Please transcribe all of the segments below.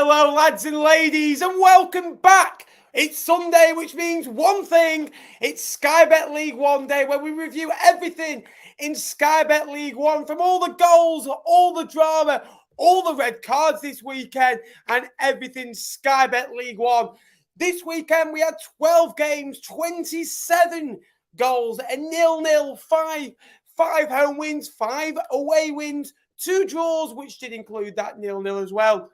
Hello, lads and ladies, and welcome back. It's Sunday, which means one thing. It's Sky Bet League One day, where we review everything in Sky Bet League One, from all the goals, all the drama, all the red cards this weekend, and everything Sky Bet League One. This weekend, we had 12 games, 27 goals, a 0-0, five home wins, 5 away wins, 2 draws, which did include that 0-0 as well.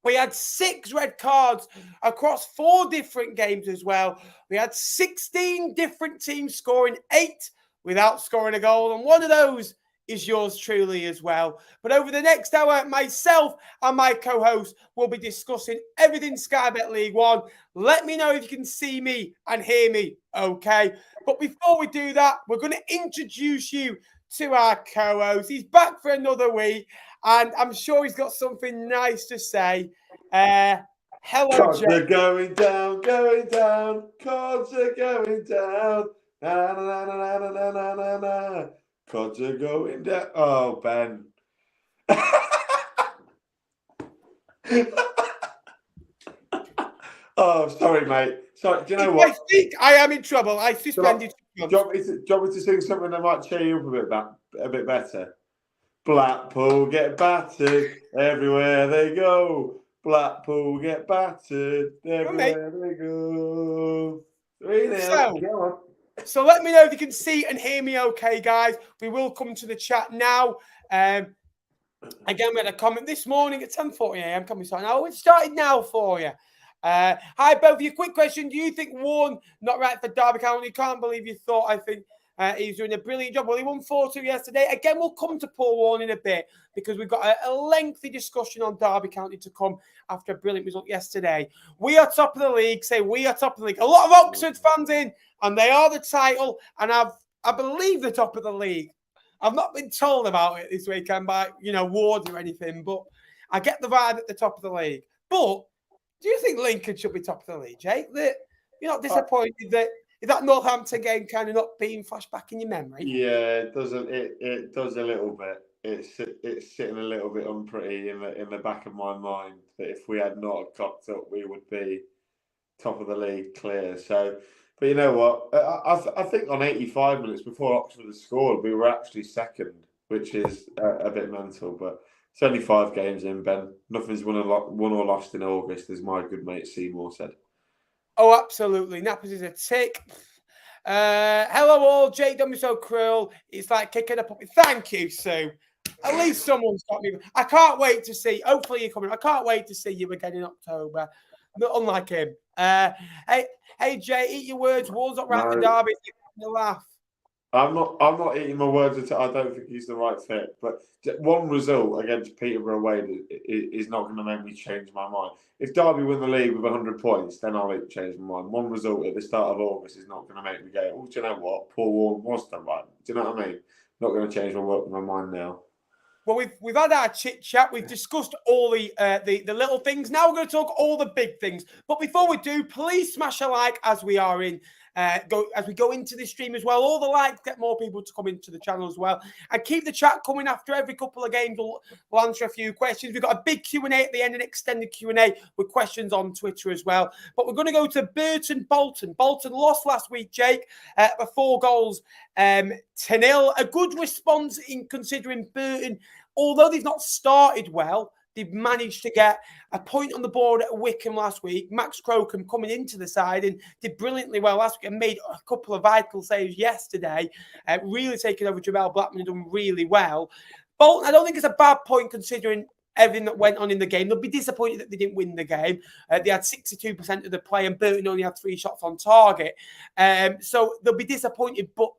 We had 6 red cards across 4 different games as well. We had 16 different teams scoring 8 without scoring a goal, and one of those is yours truly as well. But over the next hour, myself and my co-host will be discussing everything Sky Bet League One. Let me know if you can see me and hear me, okay? But before we do that, we're going to introduce you to our co-host. He's back for another week, and I'm sure he's got something nice to say. Hello, Cards Jay. are going down, cards are going down, na na na na na na na na na. Cards are going down. Oh, Ben. Oh, sorry, mate. Sorry, do you know what? I think I am in trouble. I suspended. Do you want me to sing something that might cheer you up a bit better? Blackpool get battered everywhere they go. Blackpool get battered everywhere they go. 3-0. So let me know if you can see and hear me okay, guys. We will come to the chat now. Again, we had a comment this morning at 10:40 a.m. Can we start now? We've started now for you. Hi, both of you. Quick question. Do you think Warren not right for Derby County? Can't believe you thought. I think he's doing a brilliant job. Well, he won 4-2 yesterday. Again, we'll come to Paul Warren in a bit because we've got a lengthy discussion on Derby County to come after a brilliant result yesterday. We are top of the league. Say we are top of the league. A lot of Oxford fans in, and they are the title. And I believe the top of the league. I've not been told about it this weekend by wards or anything, but I get the vibe at the top of the league. But do you think Lincoln should be top of the league, Jake? That you're not disappointed that Northampton game kind of not being flashed back in your memory? Yeah, it does. It does a little bit. It's sitting a little bit unpretty in the back of my mind that if we had not cocked up, we would be top of the league clear. So, but you know what? I think on 85 minutes before Oxford had scored, we were actually second, which is a bit mental. But it's only 5 games in, Ben. Nothing's won or lost in August, as my good mate Seymour said. Oh, absolutely. Nappers is a tick. Hello all. Jake, don't be so cruel. It's like kicking a puppy. Thank you, Sue. At least someone's got me. I can't wait to see. Hopefully you're coming. I can't wait to see you again in October. Not unlike him. Hey, Jay, eat your words. Warren's not right for Derby. You laugh. I'm not eating my words at all. I don't think he's the right fit. But one result against Peterborough away is not going to make me change my mind. If Derby win the league with 100 points, then I'll change my mind. One result at the start of August is not going to make me go, oh, do you know what? Paul Warren was the right. Do you know what I mean? Not going to change my mind now. Well, we've had our chit chat. We've discussed all the little things. Now we're going to talk all the big things. But before we do, please smash a like as we are in. As we go into this stream as well. All the likes get more people to come into the channel as well. And keep the chat coming after every couple of games. We'll answer a few questions. We've got a big Q&A at the end, an extended Q&A with questions on Twitter as well. But we're going to go to Burton Bolton. Bolton lost last week, Jake, for 4 goals to 0. A good response in considering Burton, although they've not started well, they've managed to get a point on the board at Wycombe last week. Max Crocombe coming into the side and did brilliantly well last week and made a couple of vital saves yesterday. Really taking over Jamal Blackman and done really well. Bolton, I don't think it's a bad point considering everything that went on in the game. They'll be disappointed that they didn't win the game. They had 62% of the play and Burton only had 3 shots on target. So they'll be disappointed. But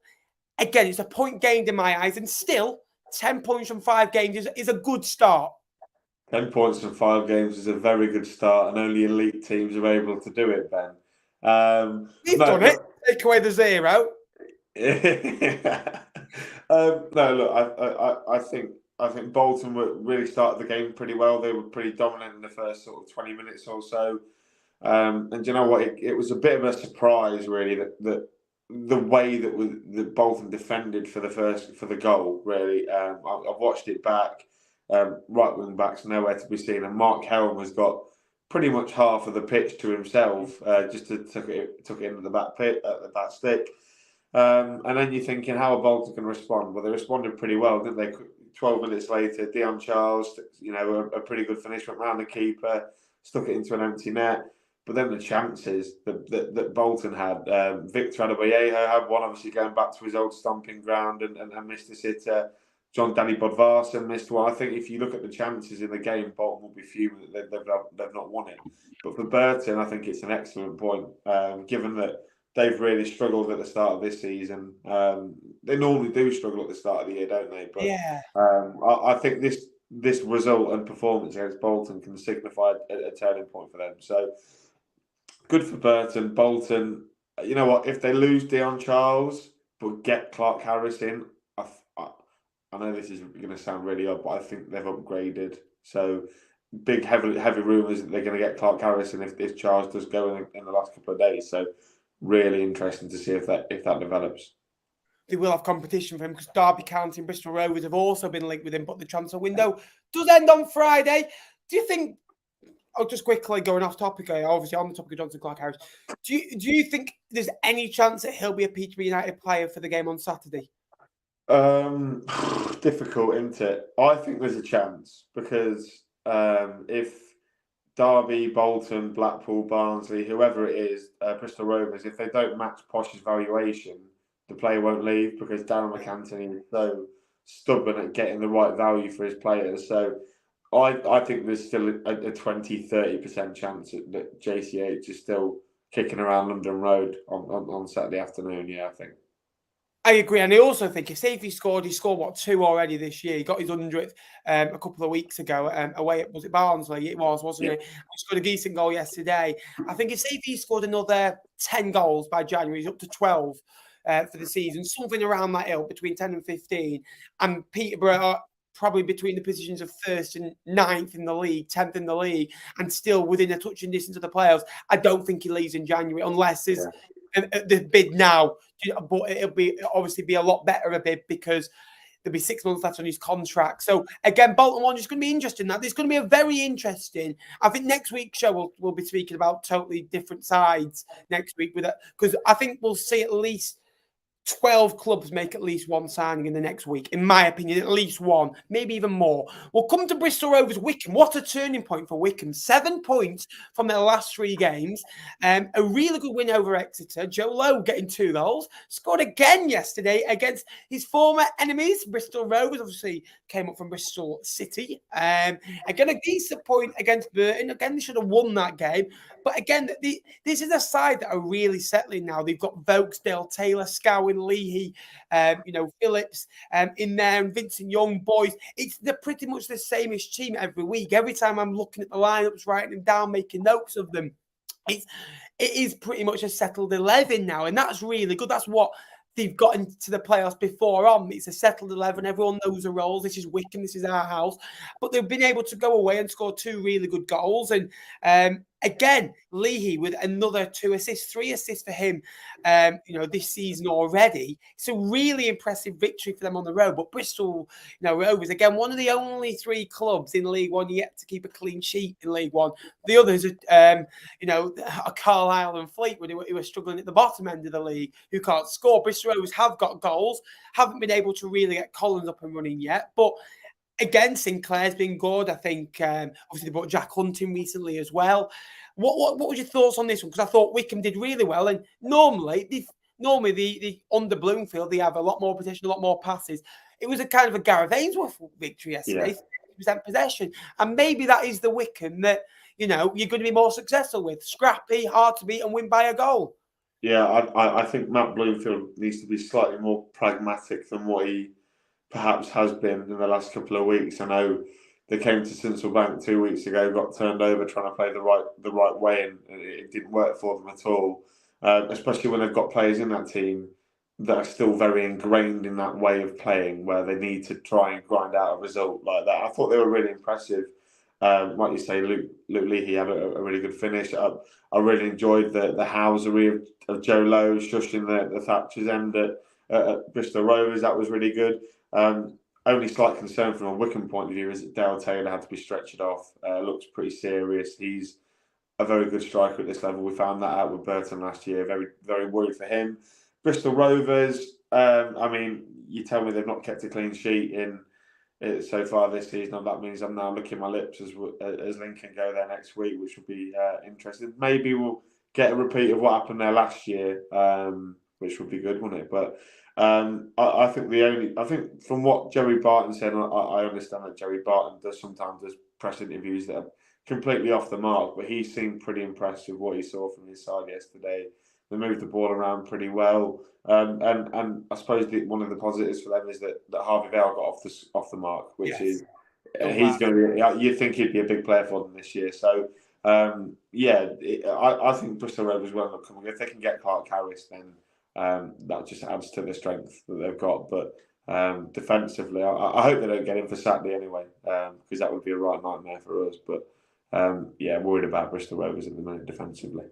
again, it's a point gained in my eyes. And still, 10 points from 5 games is a good start. 10 points from 5 games is a very good start, and only elite teams are able to do it, Ben. You've done it. Take away the 0. No, look, I think Bolton really started the game pretty well. They were pretty dominant in the first sort of 20 minutes or so. And you know what? It was a bit of a surprise, really, that the way that Bolton defended for the goal. Really, I've watched it back. Right wing backs nowhere to be seen, and Mark Helm has got pretty much half of the pitch to himself, just to took it into the back pit at the back stick. And then you're thinking, how are Bolton going to respond? Well, they responded pretty well, didn't they? 12 minutes later, Dion Charles, a pretty good finish, went round the keeper, stuck it into an empty net. But then the chances that Bolton had, Victor Adebayeho had one, obviously going back to his old stomping ground and missed a sitter. John Danny Bodvarsson missed one. I think if you look at the chances in the game, Bolton will be fuming that they've not won it. But for Burton, I think it's an excellent point, given that they've really struggled at the start of this season. They normally do struggle at the start of the year, don't they? But Yeah. I think this result and performance against Bolton can signify a turning point for them. So good for Burton. Bolton, you know what? If they lose Dion Charles but get Clark Harris in, I know this is going to sound really odd, but I think they've upgraded. So big, heavy rumours that they're going to get Clark Harris in if Charles does go in the last couple of days. So really interesting to see if that develops. They will have competition for him because Derby County and Bristol Rovers have also been linked with him, but the transfer window does end on Friday. Do you think? Oh, just quickly going off topic, obviously on the topic of Jonson Clark-Harris. Do you think there's any chance that he'll be a Peterborough United player for the game on Saturday? Difficult, isn't it? I think there's a chance because if Derby, Bolton, Blackpool, Barnsley, whoever it is, Bristol Rovers, if they don't match Posh's valuation, the player won't leave because Darren McAntony is so stubborn at getting the right value for his players. So I think there's still a 20-30% chance that JCH is still kicking around London Road on Saturday afternoon. Yeah, I think. I agree, and I also think if he scored 2 already this year. He got his 100th a couple of weeks ago away at, was it Barnsley? It wasn't it? He scored a decent goal yesterday. I think if he scored another 10 goals by January, he's up to 12 for the season, something around that ilk, between 10 and 15. And Peterborough are probably between the positions of 1st and 9th in the league, 10th in the league, and still within a touching distance of the playoffs. I don't think he leaves in January unless there's the bid now. But it'll obviously be a lot better a bid because there'll be 6 months left on his contract. So again, Bolton one is going to be interesting. Now there's going to be a very interesting. I think next week's show we'll be speaking about totally different sides next week with it, because I think we'll see at least 12 clubs make at least one signing in the next week, in my opinion, at least one, maybe even more. We'll come to Bristol Rovers, Wycombe. What a turning point for Wycombe. 7 points from their last 3 games. A really good win over Exeter. Joe Lowe getting 2 goals. Scored again yesterday against his former enemies. Bristol Rovers obviously came up from Bristol City. Again, a decent point against Burton. Again, they should have won that game. But again, this is a side that are really settling now. They've got Vokesdale, Taylor, Scowen, Leahy, Phillips in there, and Vincent Young, boys. They're pretty much the same-ish team every week. Every time I'm looking at the lineups, writing them down, making notes of them, it is pretty much a settled 11 now, and that's really good. That's what they've got into the playoffs before on. It's a settled 11. Everyone knows the roles. This is Wycombe. This is our house. But they've been able to go away and score 2 really good goals. And again, Leahy with another 2 assists, 3 assists for him, this season already. It's a really impressive victory for them on the road. But Bristol, Rovers, again, one of the only 3 clubs in League One yet to keep a clean sheet in League One. The others are, Carlisle and Fleetwood, who are struggling at the bottom end of the league, who can't score. Bristol Rovers have got goals, haven't been able to really get Collins up and running yet, but again, Sinclair's been good. I think obviously they brought Jack Hunt in recently as well. What was your thoughts on this one? Because I thought Wycombe did really well, and normally the under Bloomfield they have a lot more possession, a lot more passes. It was a kind of a Gareth Ainsworth victory yesterday, 30% possession, and maybe that is the Wycombe that you're going to be more successful with. Scrappy, hard to beat, and win by a goal. Yeah, I think Matt Bloomfield needs to be slightly more pragmatic than what he perhaps has been in the last couple of weeks. I know they came to Sincil Bank 2 weeks ago, got turned over trying to play the right way, and it didn't work for them at all. Especially when they've got players in that team that are still very ingrained in that way of playing, where they need to try and grind out a result like that. I thought they were really impressive. Like you say, Luke Leahy had a really good finish. I really enjoyed the housery of Joe Lowe shushing the Thatcher's end at Bristol Rovers. That was really good. Only slight concern from a Wycombe point of view is that Dale Taylor had to be stretchered off. Looks pretty serious. He's a very good striker at this level. We found that out with Burton last year. Very, very worried for him. Bristol Rovers. I mean, you tell me they've not kept a clean sheet in so far this season, and that means I'm now licking my lips as Lincoln go there next week, which will be interesting. Maybe we'll get a repeat of what happened there last year, which would be good, wouldn't it? But I think from what Joey Barton said, I understand that Joey Barton sometimes does press interviews that are completely off the mark, but he seemed pretty impressed with what he saw from his side yesterday. They moved the ball around pretty well, and I suppose one of the positives for them is that Harvey Vale got off the mark, which is he's going to be. You think he'd be a big player for them this year, so. I think Bristol Rovers will not come. If they can get Clark Harris, then that just adds to the strength that they've got. But defensively, I hope they don't get him for Saturday anyway, because that would be a right nightmare for us. But worried about Bristol Rovers at the minute defensively.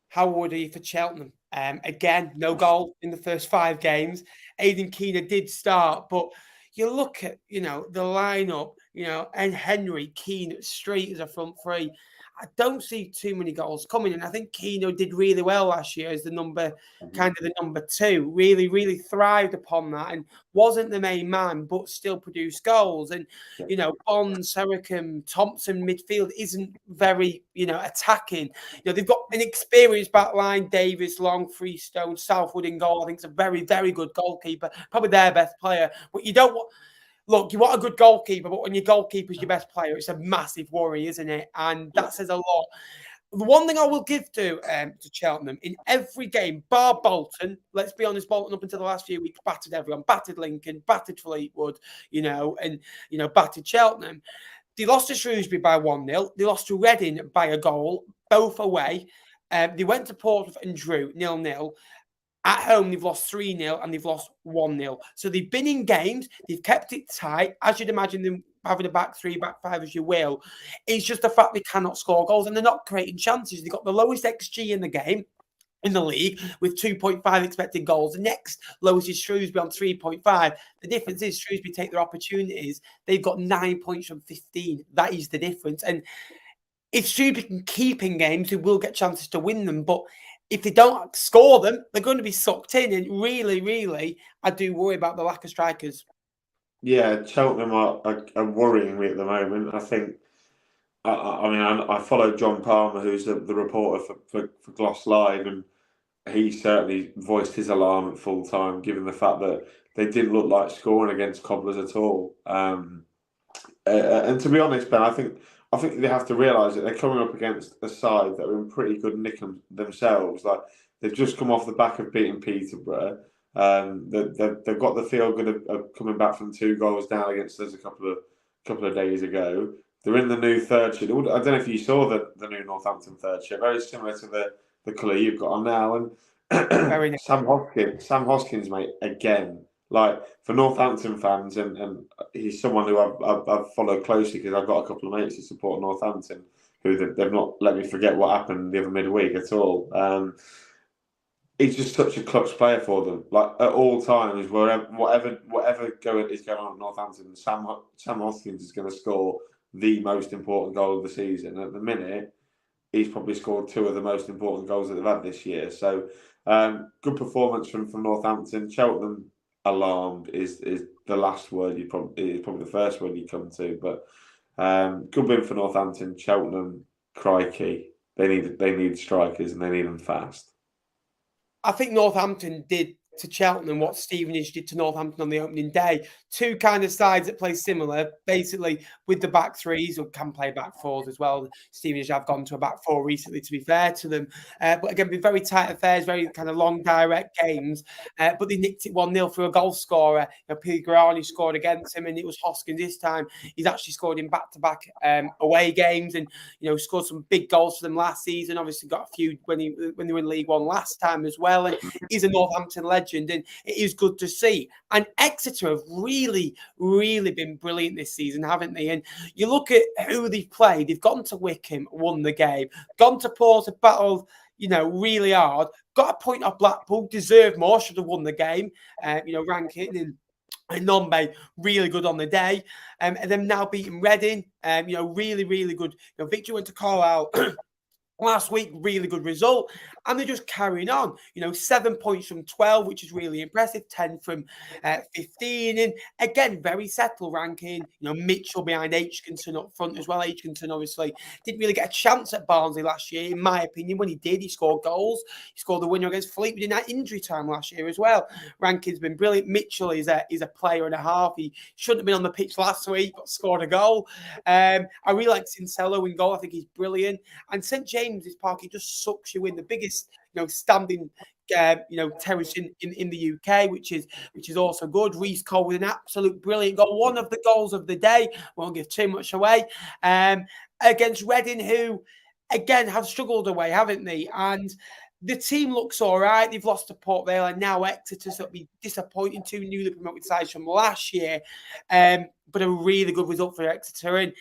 How worried are you for Cheltenham? Again, no goal in the first 5 games. Aidan Keener did start, but you look at the lineup, and Henry, Keane, Street as a front three. I don't see too many goals coming in. I think Keano did really well last year as the number 2. Really, really thrived upon that and wasn't the main man, but still produced goals. And, Bond, Sericum, Thompson midfield isn't very, attacking. They've got an experienced back line, Davis, Long, Freestone, Southwood in goal. I think it's a very, very good goalkeeper, probably their best player. But you don't want... Look, you want a good goalkeeper, but when your goalkeeper's your best player, it's a massive worry, isn't it? And that says a lot. The one thing I will give to Cheltenham, in every game, bar Bolton, let's be honest, Bolton up until the last few weeks battered everyone, battered Lincoln, battered Fleetwood, battered Cheltenham. They lost to Shrewsbury by 1-0. They lost to Reading by a goal, both away. They went to Portsmouth and drew 0-0. At home, they've lost 3-0 and they've lost 1-0. So they've been in games. They've kept it tight. As you'd imagine them having a back 3, back 5 as you will. It's just the fact they cannot score goals and they're not creating chances. They've got the lowest XG in the game, in the league, with 2.5 expected goals. The next lowest is Shrewsbury on 3.5. The difference is Shrewsbury take their opportunities. They've got 9 points from 15. That is the difference. And if Shrewsbury can keep in games, they will get chances to win them. But if they don't score them, they're going to be sucked in. And really, really, I do worry about the lack of strikers. Yeah, Cheltenham are worrying me at the moment. I think, I follow John Palmer, who's the reporter for Gloss Live, and he certainly voiced his alarm at full time, given the fact that they didn't look like scoring against Cobblers at all. And to be honest, Ben, I think they have to realise that they're coming up against a side that are in pretty good nick themselves. Like, they've just come off the back of beating Peterborough. They've got the feel good of coming back from 2 goals down against us a couple of days ago. They're in the new third shirt. I don't know if you saw the new Northampton third shirt. Very similar to the colour you've got on now. And Sam Hoskins, mate, again. Like, for Northampton fans, and he's someone who I've followed closely because I've got a couple of mates who support Northampton who they've not let me forget what happened the other midweek at all. He's just such a clutch player for them. Like, at all times, whatever is going on at Northampton, Sam Hoskins is going to score the most important goal of the season. At the minute, he's probably scored 2 of the most important goals that they've had this year. So, good performance from Northampton. Cheltenham, alarmed is the last word is probably the first word you come to, but good win for Northampton. Cheltenham, crikey, they need strikers and they need them fast. I think Northampton did to Cheltenham what Stevenage did to Northampton on the opening day. 2 kind of sides that play similar, basically with the back 3s, or can play back 4s as well. Stevenage have gone to a back 4 recently, to be fair to them. But again, been very tight affairs, very kind of long, direct games. But they nicked it 1-0 through a goal scorer. Pellegrani scored against him, and it was Hoskins this time. He's actually scored in back-to-back away games, and scored some big goals for them last season. Obviously got a few when they were in League One last time as well. And he's a Northampton legend, and it is good to see. And Exeter have really, really been brilliant this season, haven't they? And you look at who they've played. They've gone to Wycombe, won the game. Gone to Portsmouth, battled, really hard. Got a point off Blackpool, deserved more, should have won the game. Ranking and Nombe, really good on the day. And then now beating Reading, really, really good. Victory went to Carlisle Last week, really good result, and they're just carrying on. 7 points from 12, which is really impressive. 10 from 15, and again, very settled ranking. Mitchell behind Aitchkinson up front as well. Aitchkinson obviously didn't really get a chance at Barnsley last year, in my opinion. When he did, he scored goals. He scored the winner against Fleetwood in that injury time last year as well. Ranking's been brilliant. Mitchell is a player and a half. He shouldn't have been on the pitch last week, but scored a goal. I really like Cincello in goal. I think he's brilliant. And St James's Park, it just sucks you in. The biggest, standing, terrace in the UK, which is also good. Reece Cole with an absolute brilliant goal, one of the goals of the day. Won't give too much away. Against Reading, who again have struggled away, haven't they? And the team looks all right. They've lost to Port Vale and now Exeter, so it'll be disappointing. 2 newly promoted sides from last year, but a really good result for Exeter. And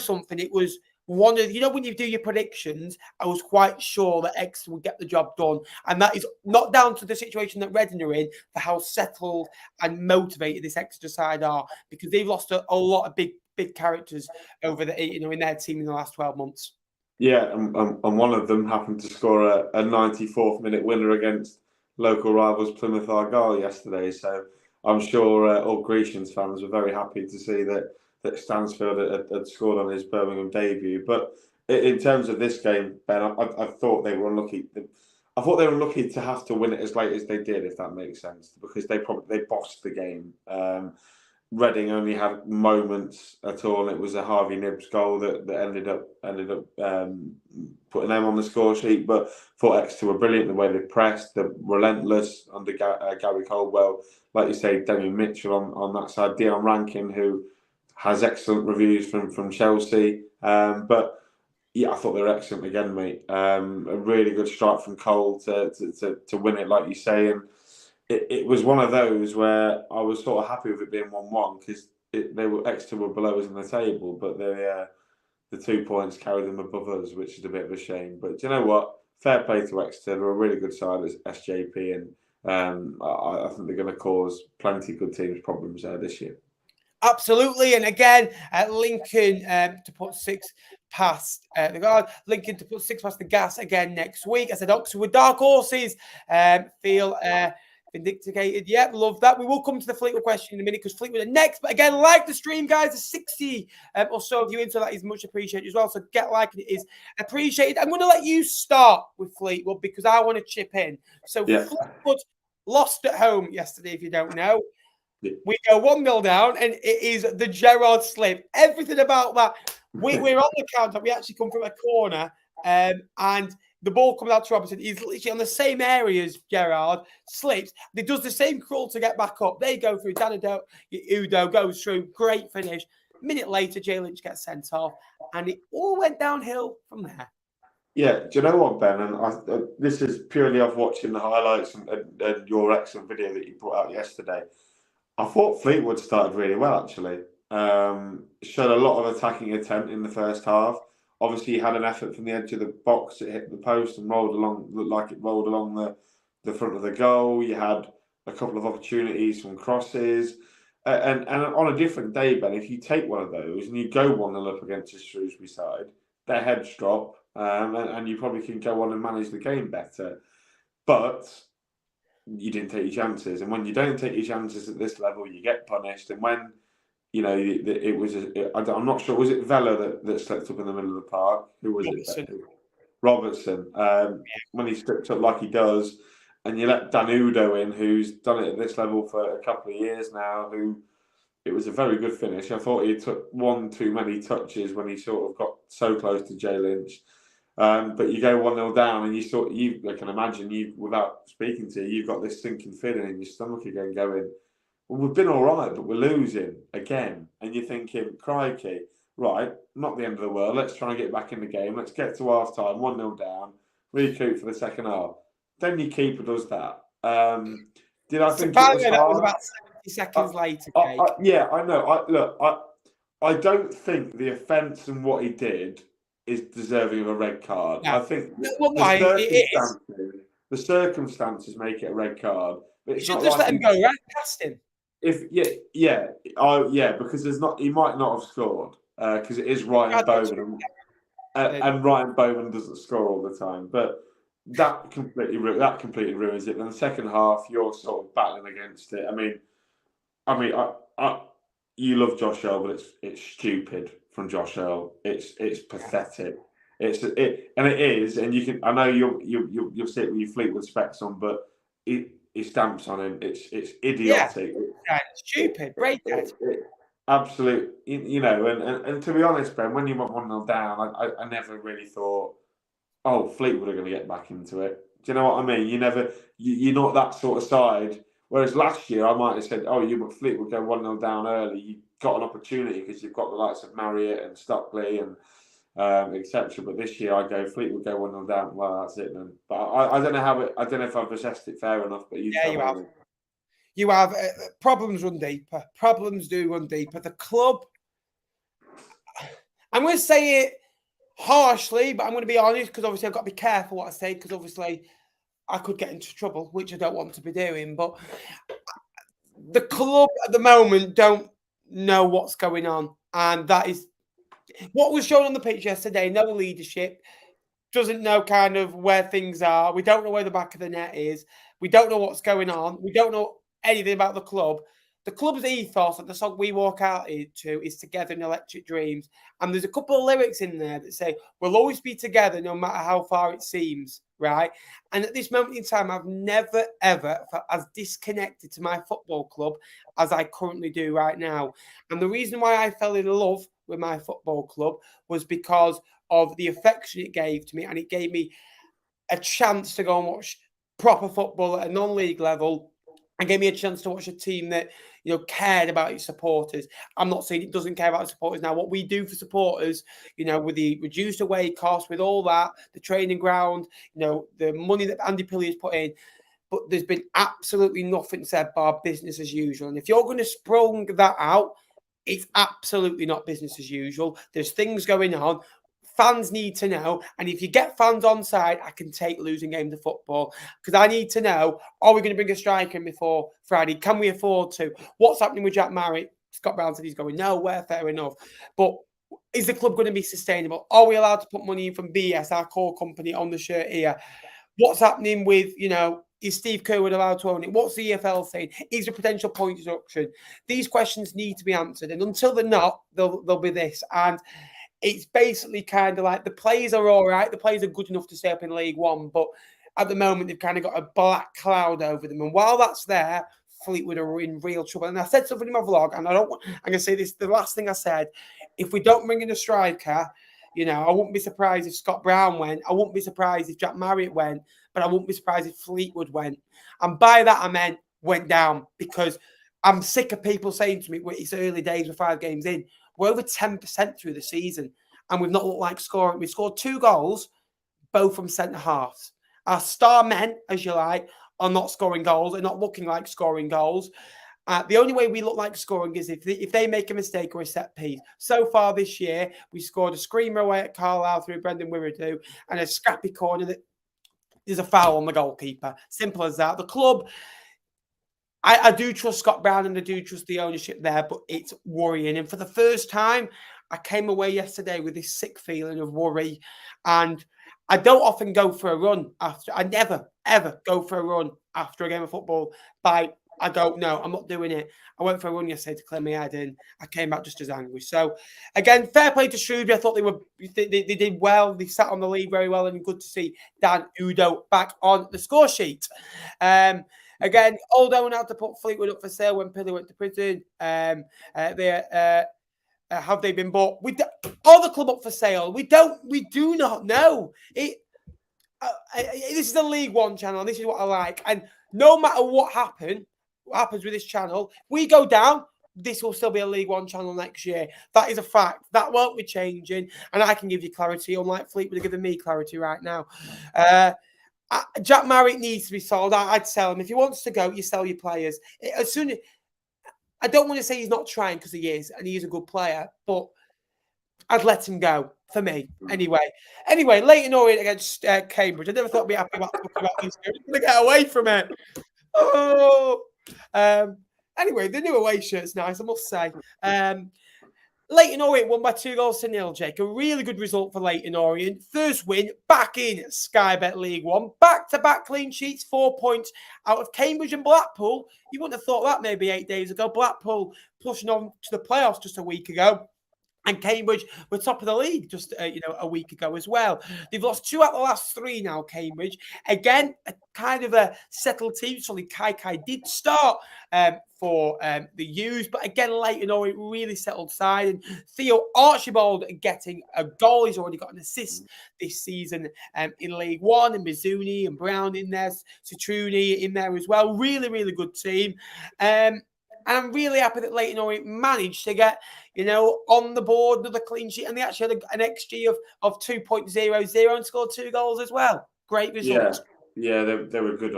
something, it was one of, when you do your predictions, I was quite sure that Exeter would get the job done. And that is not down to the situation that Reading are in, for how settled and motivated this Exeter side are, because they've lost a lot of big characters over in their team in the last 12 months. Yeah, and one of them happened to score a 94th minute winner against local rivals Plymouth Argyle yesterday. So I'm sure all Grecians fans were very happy to see that Stansfield had scored on his Birmingham debut. But in terms of this game, Ben, I thought they were unlucky. I thought they were unlucky to have to win it as late as they did, if that makes sense, because they bossed the game. Reading only had moments at all, and it was a Harvey Nibbs goal that ended up putting them on the score sheet. But thought Exeter were brilliant the way they pressed, they're relentless under Gary Caldwell. Like you say, Damian Mitchell on that side, Dion Rankin, who has excellent reviews from Chelsea. But yeah, I thought they were excellent again, mate. A really good strike from Cole to win it, like you say. And it was one of those where I was sort of happy with it being 1-1 because Exeter were below us in the table, but the 2 points carried them above us, which is a bit of a shame. But do you know what? Fair play to Exeter. They're a really good side as SJP, and I think they're going to cause plenty of good teams problems this year. Absolutely. And again, Lincoln to put 6 past the guard. Lincoln to put 6 past the gas again next week. I said Oxford with dark horses. Feel vindicated. Yeah, love that. We will come to the Fleetwood question in a minute because Fleetwood are next. But again, like the stream, guys. There's 60 or so of you in, so that is much appreciated as well. So get liking, it is appreciated. I'm going to let you start with Fleetwood because I want to chip in. So yeah. Fleetwood lost at home yesterday, if you don't know. Yeah. We go 1-0 down, and it is the Gerrard slip. Everything about that. We're on the counter. We actually come from a corner, and the ball comes out to Robertson. He's literally on the same area as Gerrard, slips. He does the same crawl to get back up. They go through. Udo goes through. Great finish. A minute later, Jay Lynch gets sent off, and it all went downhill from there. Yeah, do you know what, Ben? And this is purely off watching the highlights and your excellent video that you put out yesterday. I thought Fleetwood started really well, actually. Showed a lot of attacking attempt in the first half. Obviously, he had an effort from the edge of the box. It hit the post and looked like it rolled along the front of the goal. You had a couple of opportunities from crosses. And on a different day, Ben, if you take one of those and you go 1-0 up against the Shrewsbury side, their heads drop and you probably can go on and manage the game better. But you didn't take your chances. And when you don't take your chances at this level, you get punished. And when, it was, I'm not sure, was it Vale that slipped up in the middle of the park? Who was it? Robertson. When he slipped up like he does, and you let Dan Udo in, who's done it at this level for a couple of years now, it was a very good finish. I thought he took one too many touches when he sort of got so close to Jay Lynch. But you go 1-0 down, and I can imagine without speaking to you, you've got this sinking feeling in your stomach again, going, well, we've been all right, but we're losing again. And you're thinking, crikey, right, not the end of the world. Let's try and get back in the game. Let's get to half time, 1-0 down, recoup for the second half. Then your keeper does that. Did I think it was hard? That was about 70 seconds later, Kate. Yeah, I know. I don't think the offence and what he did is deserving of a red card. No. I think the circumstances make it a red card. But it's not just let him go right past him. Because he might not have scored because it is Ryan Bowman. and Ryan Bowman doesn't score all the time, but that completely ruins it. And the second half, you're sort of battling against it. You love Josh Earl, but it's stupid from Josh Earl. It's pathetic. And it is. And you can. I know you'll sit with your Fleetwood specs on, but he stamps on him. It's idiotic. Yeah, it's stupid. Break that. Absolute. And to be honest, Ben, when you went 1-0 down, I never really thought, oh, Fleetwood are going to get back into it. Do you know what I mean? You're not that sort of side. Whereas last year, I might have said, oh, Fleetwood go 1-0 down early. You got an opportunity because you've got the likes of Marriott and Stockley and etc. But this year, I go Fleetwood go 1-0 down. Well, that's it then. But I don't know I don't know if I've assessed it fair enough. But you have. You have problems run deeper. Problems do run deeper. The club, I'm going to say it harshly, but I'm going to be honest because obviously I've got to be careful what I say because obviously I could get into trouble, which I don't want to be doing. But the club at the moment don't know what's going on. And that is what was shown on the pitch yesterday. No leadership. Doesn't know kind of where things are. We don't know where the back of the net is. We don't know what's going on. We don't know anything about the club. The club's ethos and the song we walk out into is Together in Electric Dreams. And there's a couple of lyrics in there that say, we'll always be together no matter how far it seems, right? And at this moment in time, I've never, ever felt as disconnected to my football club as I currently do right now. And the reason why I fell in love with my football club was because of the affection it gave to me. And it gave me a chance to go and watch proper football at a non-league level and gave me a chance to watch a team that, cared about its supporters. I'm not saying it doesn't care about the supporters now. What we do for supporters, with the reduced away costs, with all that, the training ground, the money that Andy Pilley's put in, but there's been absolutely nothing said bar business as usual. And if you're going to sprung that out, it's absolutely not business as usual. There's things going on. Fans need to know. And if you get fans on side, I can take losing games of football because I need to know, are we going to bring a striker in before Friday? Can we afford to? What's happening with Jack Marriott? Scott Brown said he's going nowhere, fair enough. But is the club going to be sustainable? Are we allowed to put money in from BS, our core company, on the shirt here? What's happening with, is Steve Kerwood allowed to own it? What's the EFL saying? Is there potential point deduction? These questions need to be answered. And until they're not, they'll be this. And it's basically kind of like the players are all right. The players are good enough to stay up in League One. But at the moment, they've kind of got a black cloud over them. And while that's there, Fleetwood are in real trouble. And I said something in my vlog, and I'm going to say this, the last thing I said, if we don't bring in a striker, I wouldn't be surprised if Scott Brown went. I wouldn't be surprised if Jack Marriott went. But I wouldn't be surprised if Fleetwood went. And by that, I meant went down because I'm sick of people saying to me, well, it's early days, we're 5 games in. We're over 10% through the season, and we've not looked like scoring. We scored 2 goals, both from centre-halves. Our star men, as you like, are not scoring goals. They're not looking like scoring goals. The only way we look like scoring is if they make a mistake or a set piece. So far this year, we scored a screamer away at Carlisle through Brendan Wirradoo and a scrappy corner that there's a foul on the goalkeeper. Simple as that. The club, I do trust Scott Brown and I do trust the ownership there, but it's worrying. And for the first time, I came away yesterday with this sick feeling of worry. And I don't often go for a run after. I never, ever go for a run after a game of football I don't know. I'm not doing it. I went for a run yesterday to clear my head in. I came back just as angry. So, again, fair play to Shrewsbury. I thought they did well. They sat on the lead very well, and good to see Dan Udo back on the score sheet. Again, Aldo went out to put Fleetwood up for sale when Pilley went to prison. Have they been bought? Are the club up for sale? We do not know. This is a League One channel, and this is what I like. And no matter what happens with this channel, we go down, this will still be a League One channel next year. That is a fact. That won't be changing. And I can give you clarity, unlike Fleetwood are giving me clarity right now. Jack Marriott needs to be sold. I'd sell him. If he wants to go, you sell your players. I don't want to say he's not trying because he is, and he is a good player, but I'd let him go for me anyway. Leyton Orient against Cambridge. I never thought I'd be happy about talking about this. I'm going to get away from it. Oh. Anyway, the new away shirt's nice, I must say. Leyton Orient won by 2-0, Jake. A really good result for Leyton Orient. First win back in Sky Bet League One. Back-to-back clean sheets, 4 points out of Cambridge and Blackpool. You wouldn't have thought that maybe 8 days ago. Blackpool pushing on to the playoffs just a week ago. And Cambridge were top of the league just a week ago as well. They've lost 2 out of the last 3 now, Cambridge. Again, a kind of a settled team. Solly Kai did start for the U's, but again, Leyton Orient really settled side. And Theo Archibald getting a goal. He's already got an assist this season in League One. And Mizuni and Brown in there, Citruni in there as well. Really, really good team. And I'm really happy that Leyton Orient managed to get, on the board, another clean sheet. And they actually had an XG of 2.00 and scored 2 goals as well. Great result. Yeah, they were good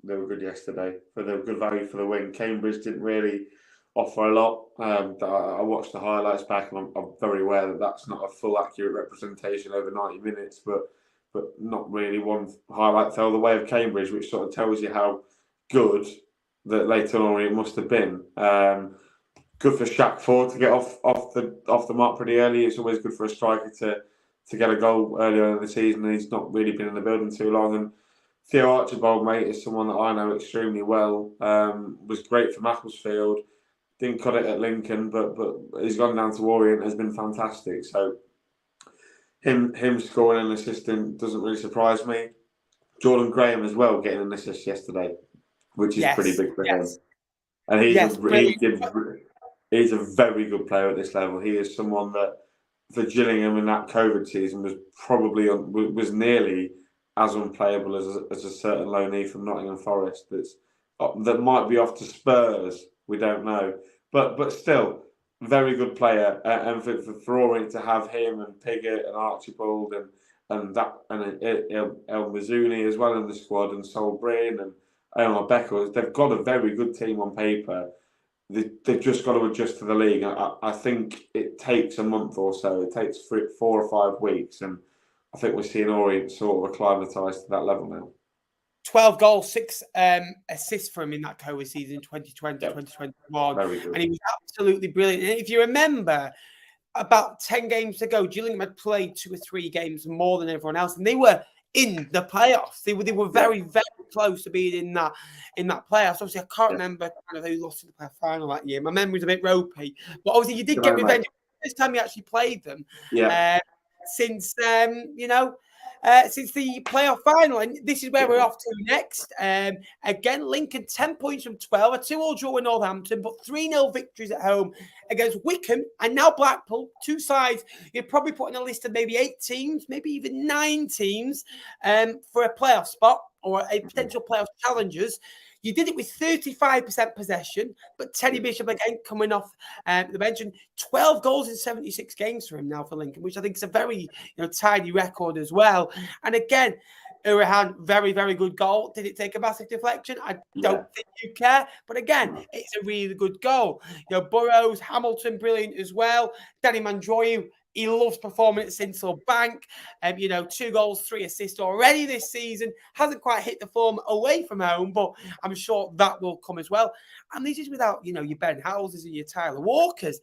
They were good yesterday. They were good value for the win. Cambridge didn't really offer a lot. I watched the highlights back, and I'm very aware that that's not a full accurate representation over 90 minutes, but not really one highlight fell the way of Cambridge, which sort of tells you how good that Leyton Orient must have been. Good for Shaq Ford to get off the mark pretty early. It's always good for a striker to get a goal earlier in the season, and he's not really been in the building too long. And Theo Archibald, mate, is someone that I know extremely well. Was great for Macclesfield. Didn't cut it at Lincoln, but he's gone down to Orient, has been fantastic. So him scoring and assisting doesn't really surprise me. Jordan Graham as well getting an assist yesterday, which is pretty big for him. And he's a very good player at this level. He is someone that for Gillingham in that COVID season was nearly as unplayable as a certain loanee from Nottingham Forest that might be off to Spurs. We don't know, but still very good player. And for Orient to have him and Piggott and Archibald and El Mizuni as well in the squad, and Sol Breen and Omar Beckles, they've got a very good team on paper. They've just got to adjust to the league. I think it takes a month or so. It takes 4 or 5 weeks, and I think we're seeing Orient sort of acclimatise to that level now. 12 goals, 6 assists for him in that COVID season, 2020, 2021. And he was absolutely brilliant. And if you remember, about 10 games ago, Gillingham had played 2 or 3 games more than everyone else, and they were in the playoffs. They were very, very close to being in that playoffs. Obviously, I can't remember kind of who lost in the playoff final that year. My memory's a bit ropey. But obviously, you did get revenge. This time you actually played them. Since since the playoff final, and this is where we're off to next. Again, Lincoln 10 points from 12, a 2-2 draw with Northampton, but 3-0 victories at home against Wycombe and now Blackpool. 2 sides you're probably putting a list of maybe 8 teams, maybe even 9 teams for a playoff spot or a potential playoff challengers. You did it with 35% possession, but Teddy Bishop again coming off the bench, and 12 goals in 76 games for him now for Lincoln, which I think is a very tidy record as well. And again, Urahan, very, very good goal. Did it take a massive deflection? I don't think you care. But again, it's a really good goal. Burrows, Hamilton, brilliant as well. Danny Mandroyu, he loves performing at Sincil Bank. 2 goals, 3 assists already this season. Hasn't quite hit the form away from home, but I'm sure that will come as well. And this is without, your Ben Houses and your Tyler Walkers.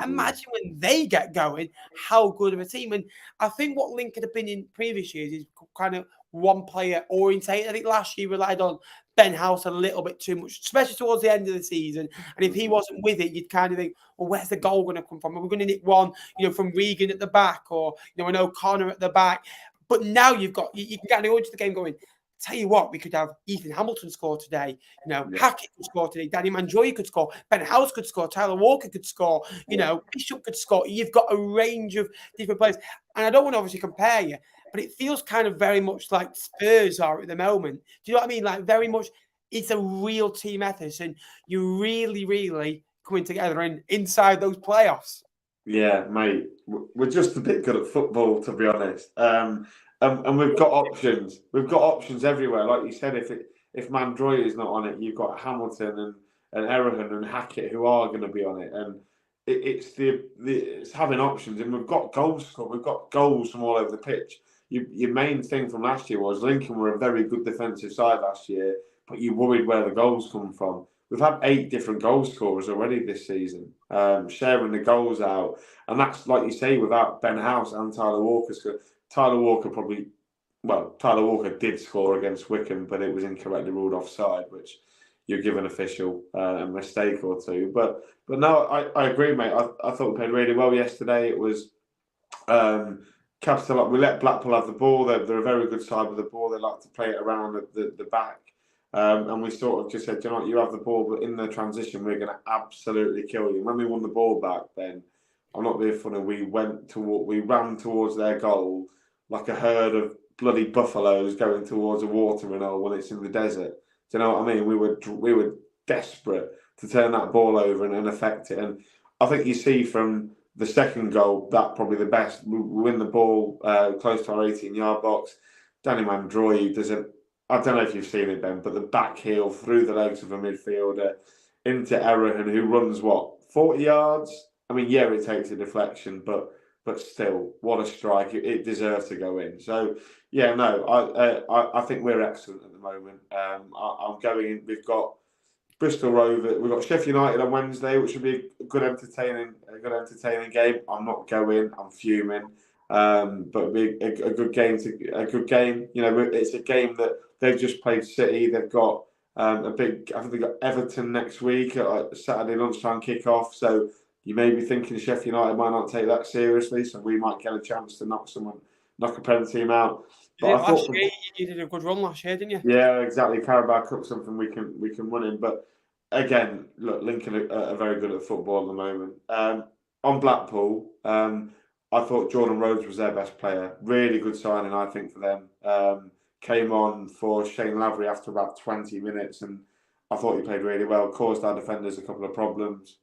Imagine when they get going, how good of a team. And I think what Lincoln have been in previous years is kind of one player orientated. I think last year relied on Ben House a little bit too much, especially towards the end of the season. And if he wasn't with it, you'd kind of think, well, where's the goal going to come from? Are we going to nick one, from Regan at the back or, an O'Connor at the back? But now you can get the order of the game going. Tell you what, we could have Ethan Hamilton score today. Hackett could score today. Danny Mandroyu could score. Ben House could score. Tyler Walker could score. Bishop could score. You've got a range of different players. And I don't want to obviously compare you, but it feels kind of very much like Spurs are at the moment. Do you know what I mean? Like very much, it's a real team effort, and you're really, really coming together and inside those playoffs. Yeah, mate, we're just a bit good at football, to be honest. And we've got options. We've got options everywhere. Like you said, if Mandroy is not on it, you've got Hamilton and Erahan and Hackett who are going to be on it. And it's having options. And we've got goals scored. We've got goals from all over the pitch. Your main thing from last year was Lincoln were a very good defensive side last year, but you worried where the goals come from. we've had 8 different goal scorers already this season, sharing the goals out. And that's, like you say, without Ben House and Tyler Walker. Tyler Walker did score against Wycombe, but it was incorrectly ruled offside, which you give an official a mistake or two. But no, I agree, mate. I thought we played really well yesterday. It was capital. We let Blackpool have the ball. They're a very good side with the ball. They like to play it around the back. And we sort of just said, you know what, you have the ball, but in the transition, we're going to absolutely kill you. When we won the ball back, then I'm not being funny. We ran towards their goal like a herd of bloody buffaloes going towards a watering hole when it's in the desert. Do you know what I mean? We were desperate to turn that ball over and affect it. And I think you see from the second goal that probably the best. We win the ball close to our 18-yard box. Danny Mandroy does it. I don't know if you've seen it, Ben, but the back heel through the legs of a midfielder into Erhan, who runs 40 yards. I mean, yeah, it takes a deflection, but still, what a strike! It deserves to go in. So, yeah, no, I think we're excellent at the moment. I'm going in. We've got Bristol Rovers. We've got Sheffield United on Wednesday, which should be a good entertaining game. I'm not going. I'm fuming. But it'll be a good game. A good game. You know, it's a game that they've just played City. They've got I think they've got Everton next week at Saturday lunchtime kickoff. So you may be thinking Sheffield United might not take that seriously. So we might get a chance to knock a Prem team out. But I thought you did a good run last year, didn't you? Yeah, exactly. Carabao Cup, something we can run in. But again, look, Lincoln are very good at football at the moment. On Blackpool, I thought Jordan Rhodes was their best player. Really good signing, I think, for them. Came on for Shane Lavery after about 20 minutes, and I thought he played really well. Caused our defenders a couple of problems.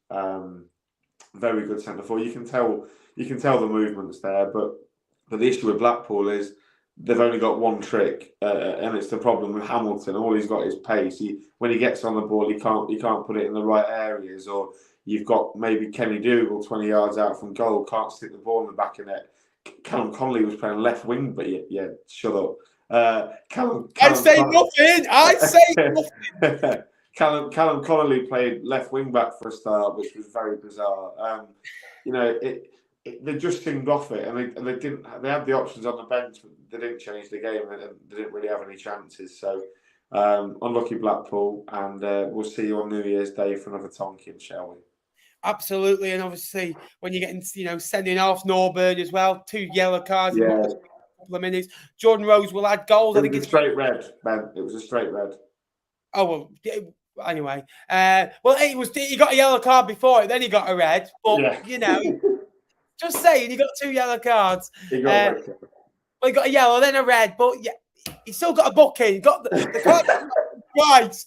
Very good centre forward. You can tell the movements there, but the issue with Blackpool is they've only got one trick, and it's the problem with Hamilton. All he's got is pace. When he gets on the ball, he can't put it in the right areas. Or you've got maybe Kenny Dougal 20 yards out from goal, can't stick the ball in the back of net. Callum Connolly was playing left wing, but yeah, shut up. I say nothing. Callum Connolly played left wing back for a start, which was very bizarre. They just seemed off it, and they didn't. They had the options on the bench, but they didn't change the game, and they didn't really have any chances. So unlucky Blackpool, and we'll see you on New Year's Day for another Tonkin, shall we? Absolutely, and obviously when you're getting, sending off Norburn as well, 2 yellow cards in a couple of minutes. Jordan Rhodes will add goals. I think it's straight red, Ben. It was a straight red. Oh well. Anyway, he got a yellow card before it, then he got a red. But just saying, he got 2 yellow cards. He got he got a yellow, then a red, but yeah, he still got a booking. He got the card twice.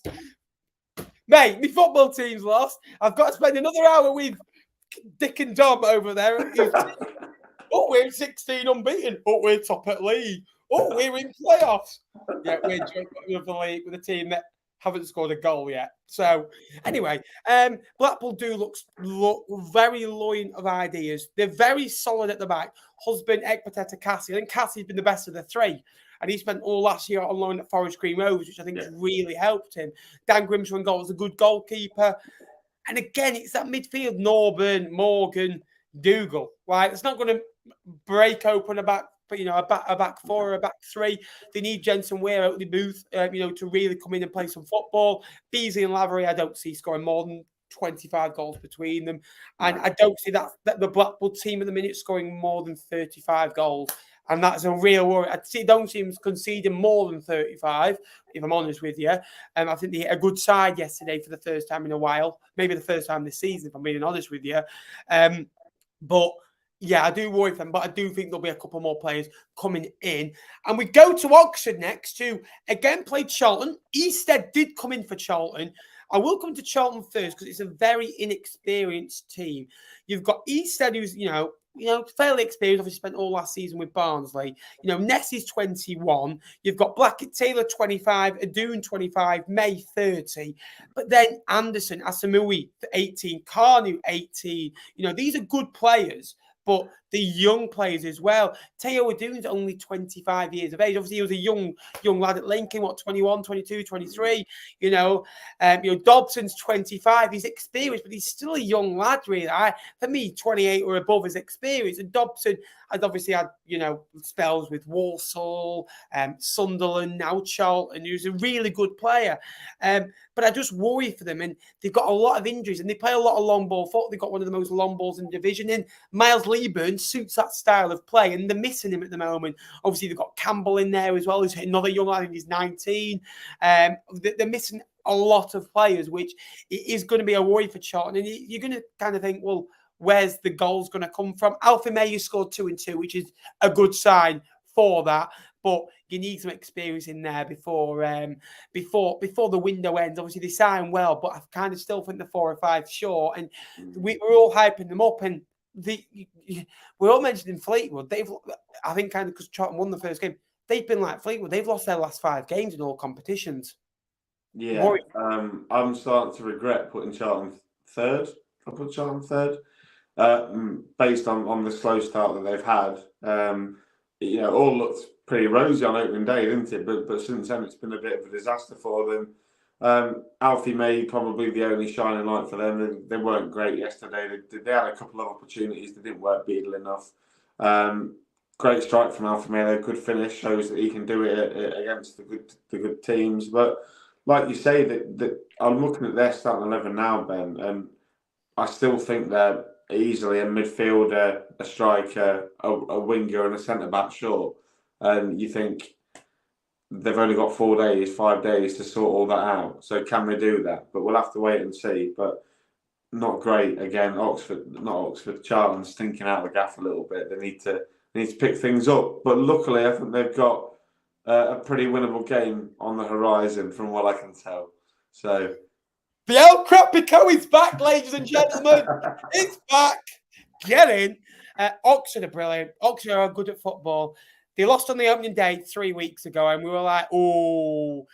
Mate, my football team's lost. I've got to spend another hour with Dick and Dom over there. We're 16 unbeaten. We're top at league. We're in playoffs. Yeah, we're joint of the league with a team that haven't scored a goal yet. So, anyway, Blackpool do look very loin of ideas. They're very solid at the back. Husband, Ekpateta, Cassie. I think Cassie's been the best of the 3. And he spent all last year on loan at Forest Green Rovers, which I think has really helped him. Dan Grimshaw in goal was a good goalkeeper. And again, it's that midfield, Norburn, Morgan, Dougal. Right? It's not going to break open a back 4 or a back 3. They need Jensen Weir out of the booth, to really come in and play some football. Beasley and Lavery, I don't see scoring more than 25 goals between them. And I don't see that the Blackpool team at the minute scoring more than 35 goals. And that's a real worry. Don't see them conceding more than 35, if I'm honest with you. I think they hit a good side yesterday for the first time in a while. Maybe the first time this season, if I'm being honest with you. But yeah, I do worry for them, but I do think there'll be a couple more players coming in. And we go to Oxford next, who again played Charlton. Easted did come in for Charlton. I will come to Charlton first because it's a very inexperienced team. You've got Easted, who's, fairly experienced, obviously spent all last season with Barnsley. Ness is 21. You've got Blackett Taylor 25, Adoon 25, May 30. But then Anderson, Asamoah 18, Carnu 18. These are good players. but the young players as well. Teo Adoon's only 25 years of age. Obviously, he was a young lad at Lincoln, 21, 22, 23. Dobson's 25. He's experienced, but he's still a young lad, really. For me, 28 or above is experience. And Dobson has obviously had, spells with Walsall, Sunderland, now Charlton, who's a really good player. But I just worry for them. And they've got a lot of injuries and they play a lot of long ball football. They've got one of the most long balls in the division. And Miles Leaburn suits that style of play and they're missing him at the moment. Obviously, they've got Campbell in there as well, who's another young lad, I think he's 19. They're missing a lot of players, which is going to be a worry for Charlton. And you're going to kind of think, well, where's the goals going to come from? Alfie May scored 2 and 2, which is a good sign for that. But you need some experience in there before the window ends. Obviously, they sign well, but I kind of still think they're 4 or 5 short. And we're all hyping them up. And we're all mentioning Fleetwood. I think kind of because Charlton won the first game, they've been like Fleetwood. They've lost their last 5 games in all competitions. Yeah, I'm starting to regret putting Charlton third. I put Charlton third, based on the slow start that they've had. All looked pretty rosy on opening day, didn't it? But since then, it's been a bit of a disaster for them. Alfie May probably the only shining light for them. They weren't great yesterday. They had a couple of opportunities. They didn't work beadle enough. Great strike from Alfie May. A good finish shows that he can do it against the good teams. But like you say, that I'm looking at their starting 11 now, Ben, and I still think they're easily a midfielder, a striker, a winger, and a centre back short. And you think they've only got 5 days to sort all that out. So can they do that? But we'll have to wait and see. But not great again. Charlton stinking out the gaff a little bit. They need to pick things up. But luckily, I think they've got a pretty winnable game on the horizon, from what I can tell. So the El Crapico is back, ladies and gentlemen. It's back. Get in. Oxford are brilliant. Oxford are good at football. They lost on the opening day 3 weeks ago, and we were like, oh,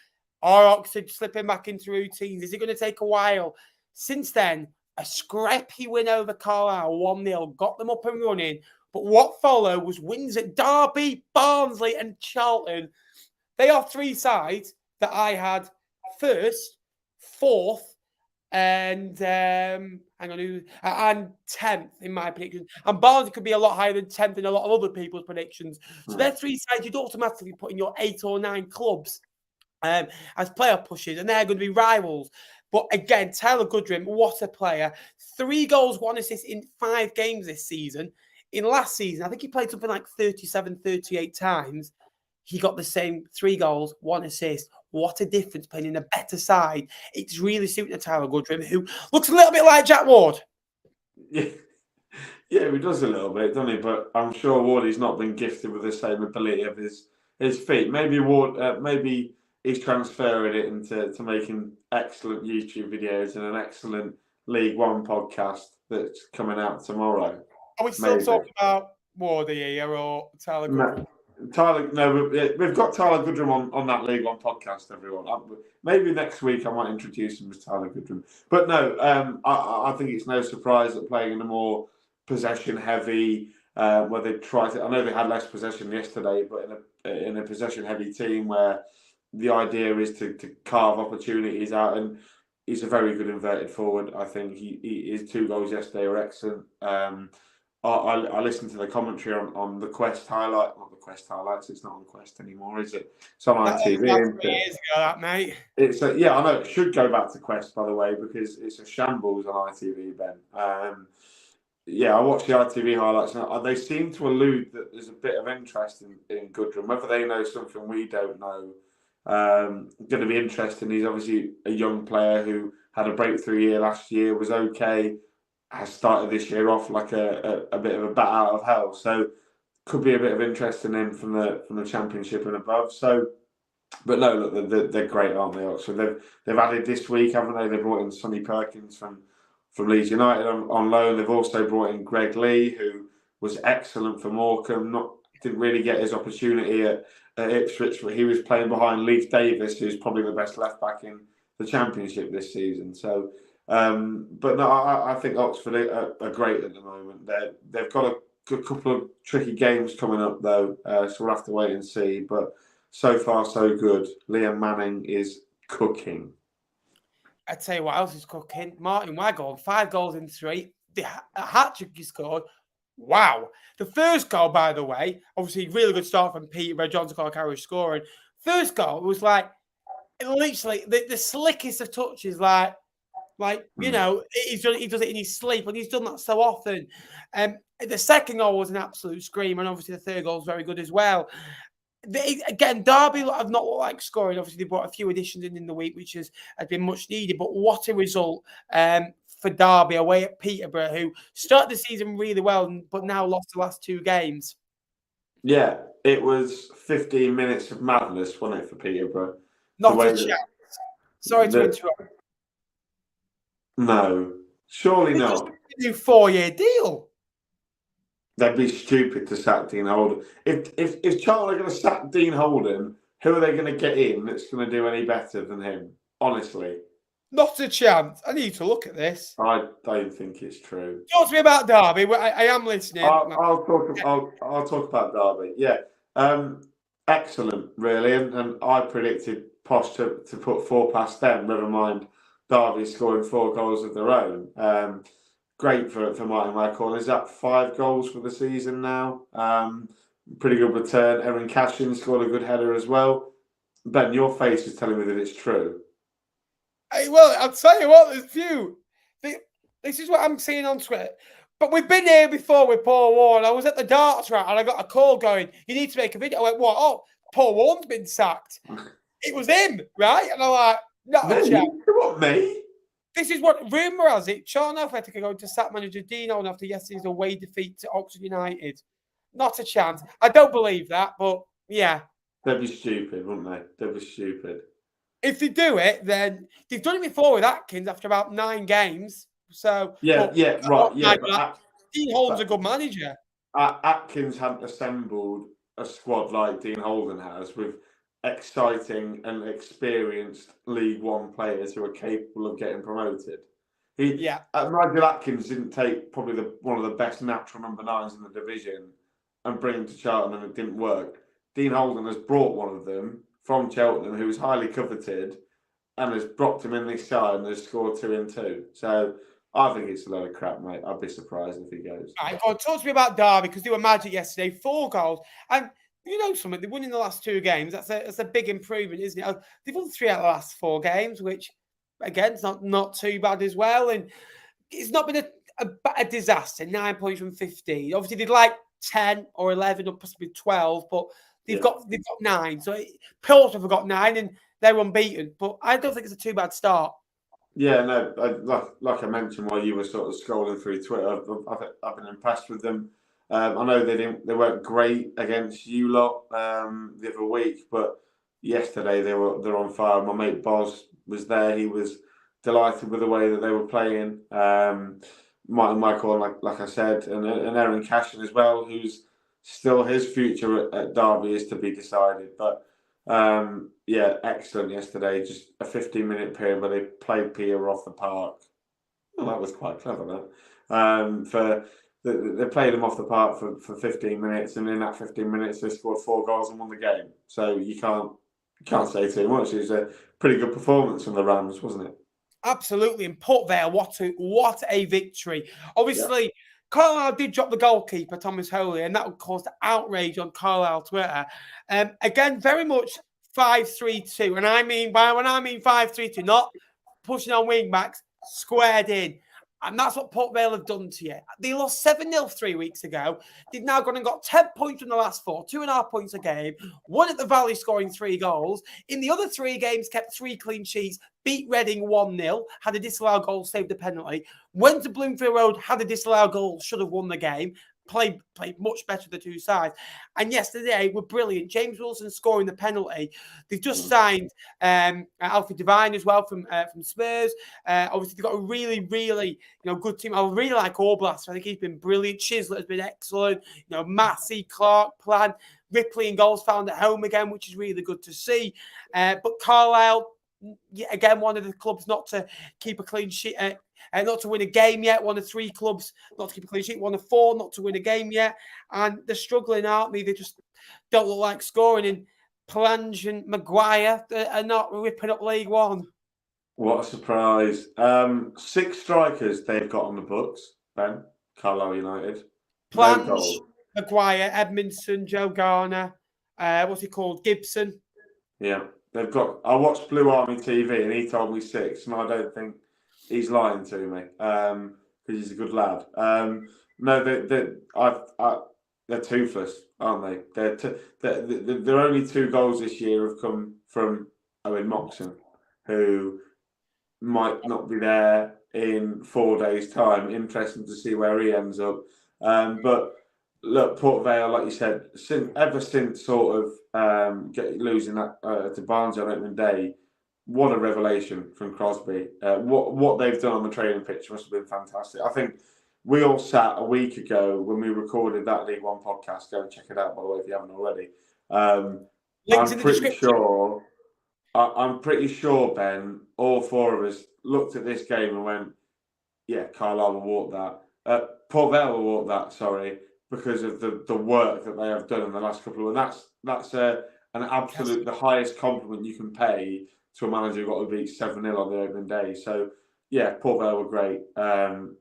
are Oxford slipping back into routines? Is it going to take a while? Since then, a scrappy win over Carlisle, 1-0, got them up and running. But what followed was wins at Derby, Barnsley, and Charlton. They are 3 sides that I had first, fourth, and 10th in my predictions. And Barnsley could be a lot higher than 10th in a lot of other people's predictions. So they're 3 sides you'd automatically put in your 8 or 9 clubs as playoff pushes, and they're going to be rivals. But again, Tyler Goodrim, what a player. 3 goals, 1 assist in 5 games this season. In last season, I think he played something like 37, 38 times. He got the same 3 goals, 1 assist. What a difference playing in a better side. It's really suiting Tyler Goodrim, who looks a little bit like Jack Ward. Yeah, he does a little bit, doesn't he? But I'm sure Wardy's not been gifted with the same ability of his feet. Maybe Ward, maybe he's transferring it into making excellent YouTube videos and an excellent League One podcast that's coming out tomorrow. Are we still talking about Wardy here or Tyler Goodrim? We've got Tyler Goodrim on that League One podcast, everyone. Maybe next week I might introduce him as Tyler Goodrim. But no, I think it's no surprise that playing in a more possession-heavy, where they try to... I know they had less possession yesterday, but in a possession-heavy team where the idea is to carve opportunities out, and he's a very good inverted forward. I think his 2 goals yesterday were excellent. I listened to the commentary on the Quest highlight. Not the Quest highlights. It's not on Quest anymore, is it? It's on ITV. That's 3 years ago, that, mate. I know it should go back to Quest, by the way, because it's a shambles on ITV, Ben. I watched the ITV highlights, and they seem to allude that there's a bit of interest in Goodrim. Whether they know something we don't know, going to be interesting. He's obviously a young player who had a breakthrough year last year, was okay. Has started this year off like a bit of a bat out of hell, so could be a bit of interest in him from the Championship and above. So, but no, look, they're great, aren't they? Oxford. They've added this week, haven't they? They brought in Sonny Perkins from Leeds United on loan. They've also brought in Greg Lee, who was excellent for Morecambe. Didn't really get his opportunity at Ipswich, but he was playing behind Leif Davis, who's probably the best left back in the Championship this season. So. But no, I think Oxford are great at the moment. They've got a couple of tricky games coming up though, so we'll have to wait and see. But so far, so good. Liam Manning is cooking. I tell you what else is cooking. Martin Waghorn, 5 goals in 3. The hat-trick he scored. Wow. The first goal, by the way, obviously really good start from Peterborough. Johnson Carlisle scoring. First goal was like literally the slickest of touches, like you know, he does it in his sleep, and he's done that so often. The second goal was an absolute scream, and obviously the third goal was very good as well. Again, Derby have not looked like scoring. Obviously, they brought a few additions in the week, which has been much needed. But what a result for Derby away at Peterborough, who started the season really well, but now lost the last 2 games. Yeah, it was 15 minutes of madness, wasn't it, for Peterborough? Not a chance. Sorry to interrupt. No, surely not. A new 4-year deal. They'd be stupid to sack Dean Holden. If Charlton are going to sack Dean Holden, who are they going to get in that's going to do any better than him? Honestly, not a chance. I need to look at this. I don't think it's true. Talk to me about Derby. I am listening. I'll talk about Derby. Yeah, excellent, really. And I predicted Posh to put 4 past them. Never mind Derby scoring 4 goals of their own. Great for Martin Waghorn. Is that 5 goals for the season now? Pretty good return. Erin Cashin scored a good header as well. Ben, your face is telling me that it's true. Well, I'll tell you what, there's few. This is what I'm seeing on Twitter. But we've been here before with Paul Warren. I was at the darts round and I got a call going, you need to make a video. I went, what? Oh, Paul Warren's been sacked. It was him, right? And I'm like, not a chance. What, me? This is what rumour has it. Charlton Athletic are going to sack manager Dean Holden after yesterday's away defeat to Oxford United. Not a chance. I don't believe that, but yeah. They'd be stupid, wouldn't they? They'd be stupid. If they do it, then they've done it before with Atkins after about 9 games. So right. Yeah. Dean Holden's a good manager. Atkins hadn't assembled a squad like Dean Holden has with exciting and experienced League One players who are capable of getting promoted. Nigel Atkins didn't take probably one of the best natural number 9s in the division and bring him to Charlton, and it didn't work. Dean Holden has brought one of them from Cheltenham, who was highly coveted, and has dropped him in this side and has scored 2 in 2. So I think it's a load of crap, mate. I'd be surprised if he goes. Right, go on, talk to me about Derby, because they were magic yesterday. 4 goals. And you know something, they won in the last 2 games. That's a big improvement, isn't it? They've won 3 out of the last 4 games, which, again, it's not too bad as well. And it's not been a disaster. 9 points from 15. Obviously, they'd like 10 or 11 or possibly 12, but they've got 9. So Portsmouth have got 9 and they're unbeaten. But I don't think it's a too bad start. Yeah, no, like I mentioned while you were sort of scrolling through Twitter, I've been impressed with them. I know they weren't great against you lot the other week, but yesterday they're on fire. My mate Boz was there. He was delighted with the way that they were playing. Martin Waghorn, like I said, and Erin Cashin as well, who's still his future at Derby is to be decided. But excellent yesterday. Just a 15-minute period where they played Peter off the park. Well, that was quite clever, that. They played them off the park for 15 minutes, and in that 15 minutes they scored 4 goals and won the game. So you can't say too much. It was a pretty good performance from the Rams, wasn't it? Absolutely. And put there, what a victory. Obviously, Carlisle did drop the goalkeeper, Thomas Holy, and that caused outrage on Carlisle Twitter. Again, very much 5-3-2. And when I mean 5-3-2, not pushing on wing backs, squared in. And that's what Port Vale have done to you. They lost 7-0 3 weeks ago. They've now gone and got 10 points from the last 4, 2.5 points a game. Won at the Valley, scoring 3 goals. In the other 3 games, kept 3 clean sheets. Beat Reading 1-0. Had a disallowed goal, saved a penalty. Went to Bloomfield Road, had a disallowed goal, should have won the game. Played much better, the 2 sides. And yesterday were brilliant. James Wilson scoring the penalty. They've just signed Alfie Devine as well from Spurs. Obviously, they've got a really, really good team. I really like Oblast. I think he's been brilliant. Chislett has been excellent. Massey, Clark, Plan, Ripley and goals found at home again, which is really good to see. But Carlisle, yet again, one of the clubs not to keep a clean sheet, not to win a game yet. One of 3 clubs not to keep a clean sheet. One of 4 not to win a game yet. And they're struggling, aren't they? They just don't look like scoring. And Plange and Maguire are not ripping up League One. What a surprise. 6 strikers they've got on the books, Ben. Carlisle United. Plange, Maguire, Edmondson, Joe Garner, what's he called? Gibson. Yeah, they've got. I watched Blue Army TV and he told me 6, and I don't think he's lying to me because he's a good lad. No, they're toothless, aren't they? Their only 2 goals this year have come from Owen Moxon, who might not be there in 4 days' time. Interesting to see where he ends up. But look, Port Vale, like you said, ever since sort of losing that to Barnsley on opening day, what a revelation from Crosby. What they've done on the training pitch must have been fantastic. I think we all sat a week ago when we recorded that League One podcast. Go and check it out, by the way, if you haven't already. I'm pretty sure, Ben, all 4 of us looked at this game and went, yeah, Carlisle will walk that. Port Vale will walk that, sorry, because of the work that they have done in the last couple of weeks. That's an absolute, the highest compliment you can pay to a manager who got to beat 7-0 on the opening day. So, yeah, Port Vale were great.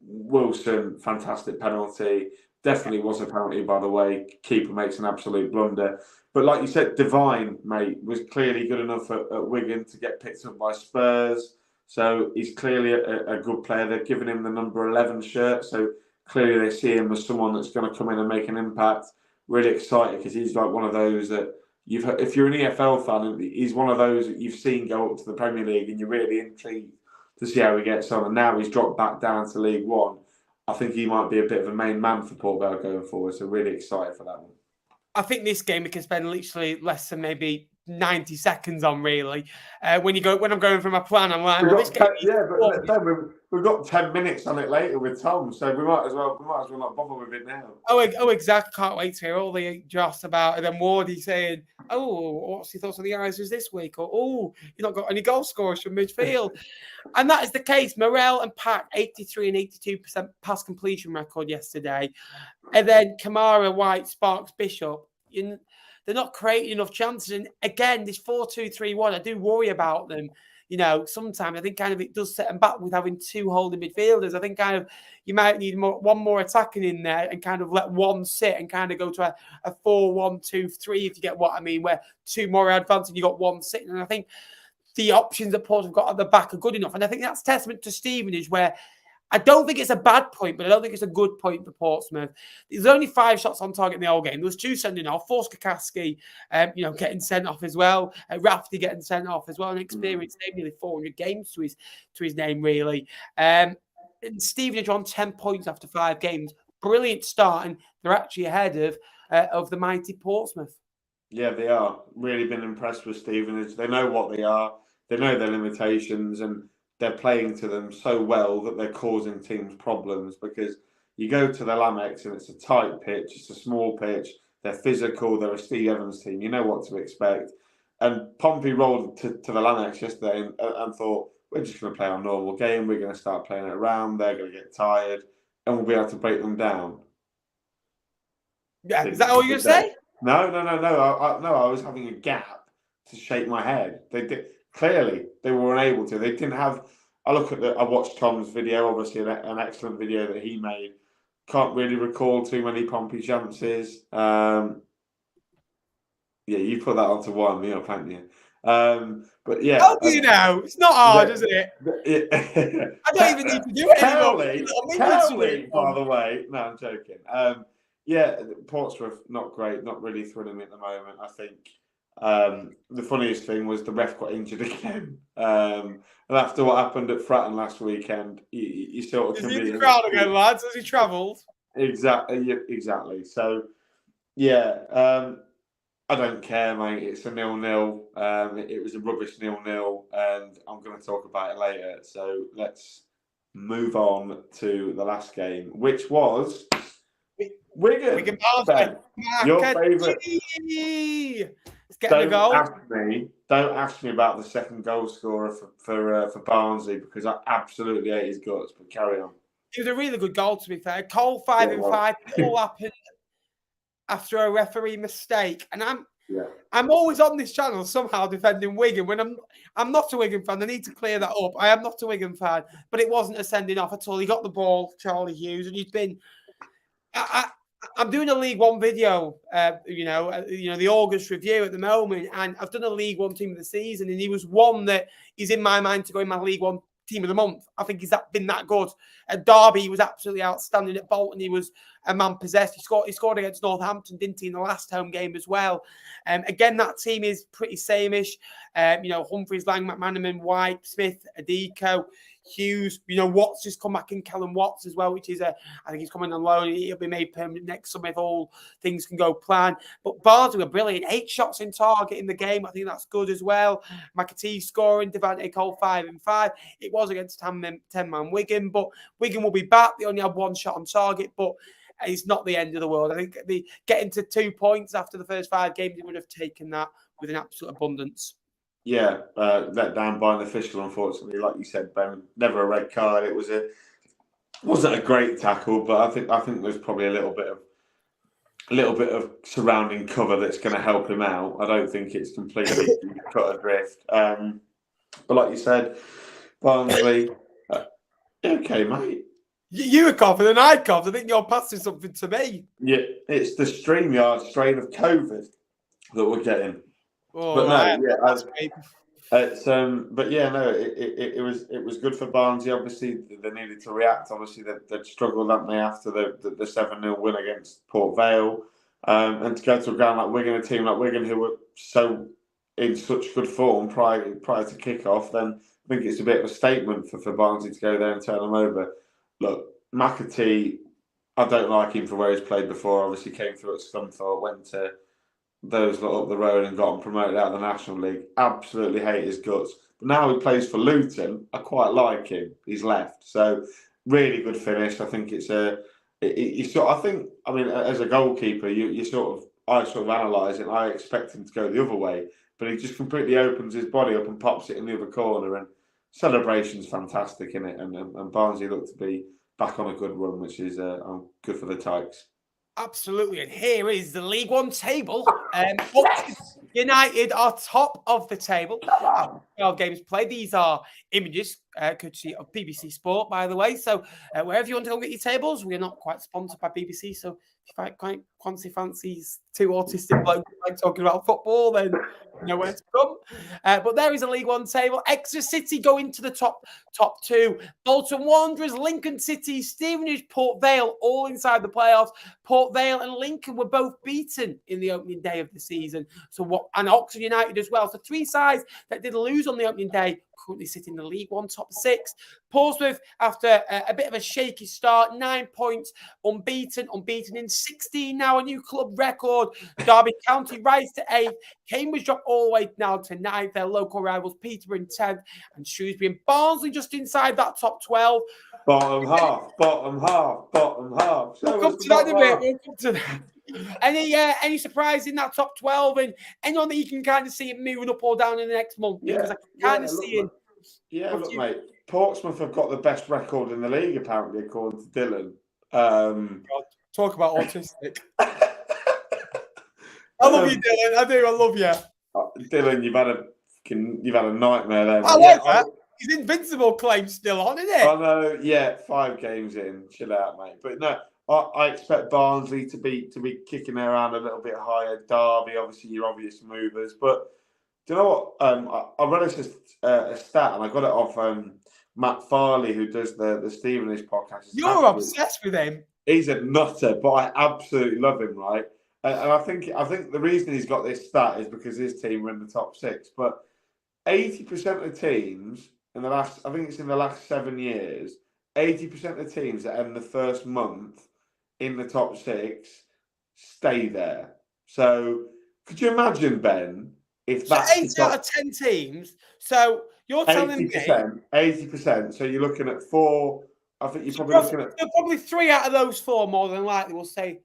Wilson, fantastic penalty. Definitely was a penalty, by the way. Keeper makes an absolute blunder. But like you said, Devine, mate, was clearly good enough at Wigan to get picked up by Spurs. So he's clearly a good player. They've given him the number 11 shirt. So clearly they see him as someone that's going to come in and make an impact. Really excited because he's like one of those that if you're an EFL fan, he's one of those that you've seen go up to the Premier League and you're really intrigued to see how he gets on. And now he's dropped back down to League One. I think he might be a bit of a main man for Port Vale going forward. So really excited for that one. I think this game we can spend literally less than maybe 90 seconds on, really. When I'm going through my plan, I'm like, we've got 10 minutes on it later with Tom, so we might as well not bother with it now. Oh, exactly. Can't wait to hear all the dross about it. And then Wardy saying, "Oh, what's your thoughts on the Islanders this week?" Or, "Oh, you've not got any goal scorers from midfield." And that is the case. Morel and Pack, 83 and 82% pass completion record yesterday. And then Kamara, White, Sparks, Bishop. They're not creating enough chances. And again, this 4-2-3-1, I do worry about them. You know, sometimes I think kind of it does set them back with having 2 holding midfielders. I think kind of you might need one more attacking in there and kind of let one sit and kind of go to a 4-1-2-3, if you get what I mean, where 2 more advanced and you got 1 sitting. And I think the options that Port have got at the back are good enough. And I think that's testament to Stevenage, where I don't think it's a bad point, but I don't think it's a good point for Portsmouth. There's only 5 shots on target in the whole game. There was 2 sending off. Forster-Kaski, getting sent off as well. Rafferty getting sent off as well. An experienced name, nearly 400 games to his name, really. And Stevenage on 10 points after 5 games. Brilliant start, and they're actually ahead of the mighty Portsmouth. Yeah, they are. Really been impressed with Stevenage. They know what they are. They know their limitations, and they're playing to them so well that they're causing teams problems, because you go to the Lamex and it's a tight pitch, it's a small pitch, they're physical, they're a Steve Evans team, you know what to expect. And Pompey rolled to the Lamex yesterday and thought, we're just going to play our normal game, we're going to start playing it around, they're going to get tired, and we'll be able to break them down. Yeah, is that all you're going to say? No. I was having a gap to shake my head. They did. Clearly, they were unable to. They didn't have. I watched Tom's video, obviously an excellent video that he made. Can't really recall too many Pompey chances. Yeah, you put that onto one, can't you? But yeah. How do you know? It's not hard, is it? I don't even need to do it anymore. Cowley, by the way. No, I'm joking. Yeah, Portsmouth, not great. Not really thrilling at the moment, I think. The funniest thing was the ref got injured again. And after what happened at Fratton last weekend, you sort of... Is he in the crowd again, lads? Has he travelled? Exactly. So, yeah, I don't care, mate. It's a 0-0. It was a rubbish 0-0, and I'm going to talk about it later. So let's move on to the last game, which was Wigan Barnsley. Your favourite. It's getting a goal. Don't ask me about the second goal scorer for Barnsley, because I absolutely hate his guts. But carry on. It was a really good goal, to be fair. Cole 5 and 5. It all happened after a referee mistake, and I'm always on this channel somehow defending Wigan when I'm not a Wigan fan. I need to clear that up. I am not a Wigan fan, but it wasn't a sending off at all. He got the ball, Charlie Hughes, and he's been. I'm doing a League One video, the August review at the moment, and I've done a League One team of the season, and he was one that is in my mind to go in my League One team of the month. I think he's been that good. At Derby, he was absolutely outstanding. At Bolton, he was a man possessed. He scored against Northampton, didn't he, in the last home game as well? Again, that team is pretty sameish. Humphreys, Lang, McManaman, White, Smith, Adiko, Hughes. Watts just come back in, Callum Watts as well, which is I think he's coming on loan. He'll be made permanent next summer if all things can go plan. But Barnsley were brilliant. 8 shots in target in the game. I think that's good as well. McAtee scoring, Devante Cole 5 and 5. It was against 10-man Wigan, but Wigan will be back. They only had 1 shot on target, but it's not the end of the world. I think getting to 2 points after the first 5 games, they would have taken that with an absolute abundance. Yeah, let down by an official, unfortunately. Like you said, Ben, never a red card. It wasn't a great tackle, but I think there's probably a little bit of surrounding cover that's going to help him out. I don't think it's completely cut adrift. But like you said, Barnsley, okay, mate. You were confident, I coughed. I think you're passing something to me. Yeah, it's the StreamYard strain of COVID that we're getting. Oh, but no, it was good for Barnsley. Obviously, they needed to react. Obviously, they'd struggled, hadn't they, after the 7-0 win against Port Vale, and to go to a ground like Wigan, a team like Wigan who were in such good form prior to kick-off, then I think it's a bit of a statement for Barnsley to go there and turn them over. Look, McAtee, I don't like him for where he's played before. Obviously, came through at Scunthorpe, went to those lot up the road and got him promoted out of the National League. Absolutely hate his guts. But now he plays for Luton. I quite like him. He's left. So, really good finish. I think as a goalkeeper, I analyse it and I expect him to go the other way. But he just completely opens his body up and pops it in the other corner. And celebration's fantastic, isn't it? And Barnsley look to be back on a good run, which is good for the Tykes. Absolutely, and here is the League One table. United are top of the table. 12 games played. These are images, courtesy of BBC Sport, by the way. So wherever you want to go get your tables, we are not quite sponsored by BBC. So if you quite fancies 2 autistic blokes like talking about football, then you know where to come. But there is a League One table. Exeter City go into the top 2. Bolton Wanderers, Lincoln City, Stevenage, Port Vale, all inside the playoffs. Port Vale and Lincoln were both beaten in the opening day of the season. And Oxford United as well. So 3 sides that did lose on the opening day currently sit in the League One top 6. Portsmouth, after a bit of a shaky start, 9 points, unbeaten in 16 now, a new club record. Derby County rise to 8th. Cambridge drop all the way now to 9th. Their local rivals, Peterborough in 10th, and Shrewsbury and Barnsley just inside that top 12. Bottom half. We'll come to that in a bit. We'll come to that. Any surprise in that top 12, and anyone that you can kind of see it moving up or down in the next month? Because I can kind of see it. Yeah, look, mate. Portsmouth have got the best record in the league, apparently, according to Dylan. God, talk about autistic. I love you, Dylan. I do. I love you, Dylan. You've had a nightmare there. I like that. His invincible claim still on, isn't it? I know. Yeah, 5 games in. Chill out, mate. But no. I expect Barnsley to be kicking around a little bit higher. Derby, obviously, your obvious movers. But do you know what? I read a stat, and I got it off Matt Farley, who does the Stevenage podcast. You're obsessed with him. He's a nutter, but I absolutely love him, right? And I think the reason he's got this stat is because his team were in the top 6. But 80% of teams in the last 7 years, 80% of teams that end the first month in the top 6 stay there. So could you imagine, Ben, if that's 8 out of 10 teams? So you're telling me 80%. So you're looking at 4. I think you're probably looking at probably 3 out of those 4 more than likely will say.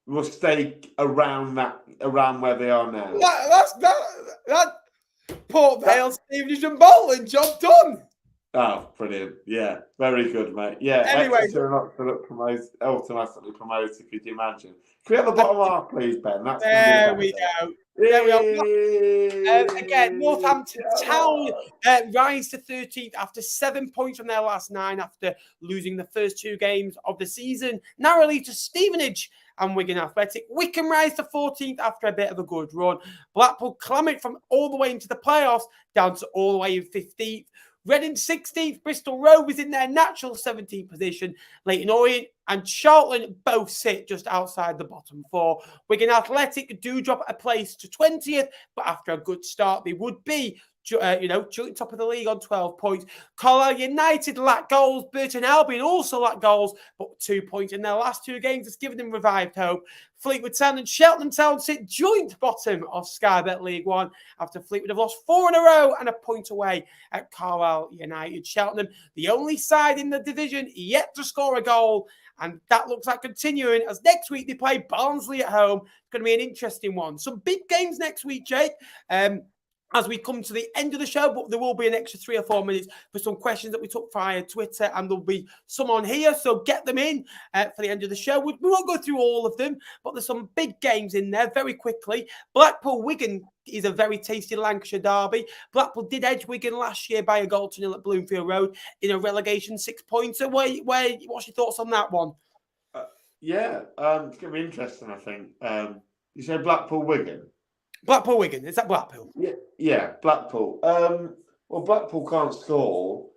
will stay around where they are now. That Port Vale, Stevenage and Bolton, job done. Oh, brilliant. Yeah, very good, mate. Yeah, Anyway, Exeter are not automatically promoted, could you imagine? Can we have the bottom half, please, Ben? There we go. There we are. Again, Northampton Town rise to 13th after 7 points from their last 9 after losing the first 2 games of the season. Narrowly to Stevenage and Wigan Athletic. Wycombe rise to 14th after a bit of a good run. Blackpool climb from all the way into the playoffs down to all the way in 15th. Reading 16th, Bristol Rovers in their natural 17th position. Leyton Orient and Charlton both sit just outside the bottom 4. Wigan Athletic do drop a place to 20th, but after a good start, they would be joint top of the league on 12 points. Carlisle United lack goals. Burton Albion also lack goals, but 2 points in their last 2 games has given them revived hope. Fleetwood Town and Cheltenham Town sit joint bottom of Sky Bet League One after Fleetwood have lost 4 in a row and a point away at Carlisle United. Cheltenham, the only side in the division yet to score a goal, and that looks like continuing as next week they play Barnsley at home. It's going to be an interesting one. Some big games next week, Jake. As we come to the end of the show, but there will be an extra 3 or 4 minutes for some questions that we took via Twitter, and there'll be some on here, so get them in for the end of the show. We won't go through all of them, but there's some big games in there very quickly. Blackpool-Wigan is a very tasty Lancashire derby. Blackpool did edge Wigan last year by a goal to 0 at Bloomfield Road in a relegation 6-pointer. What's your thoughts on that one? It's going to be interesting, I think. You said Blackpool-Wigan? Blackpool-Wigan, is that Blackpool? Yeah, Blackpool. Well, Blackpool can't score,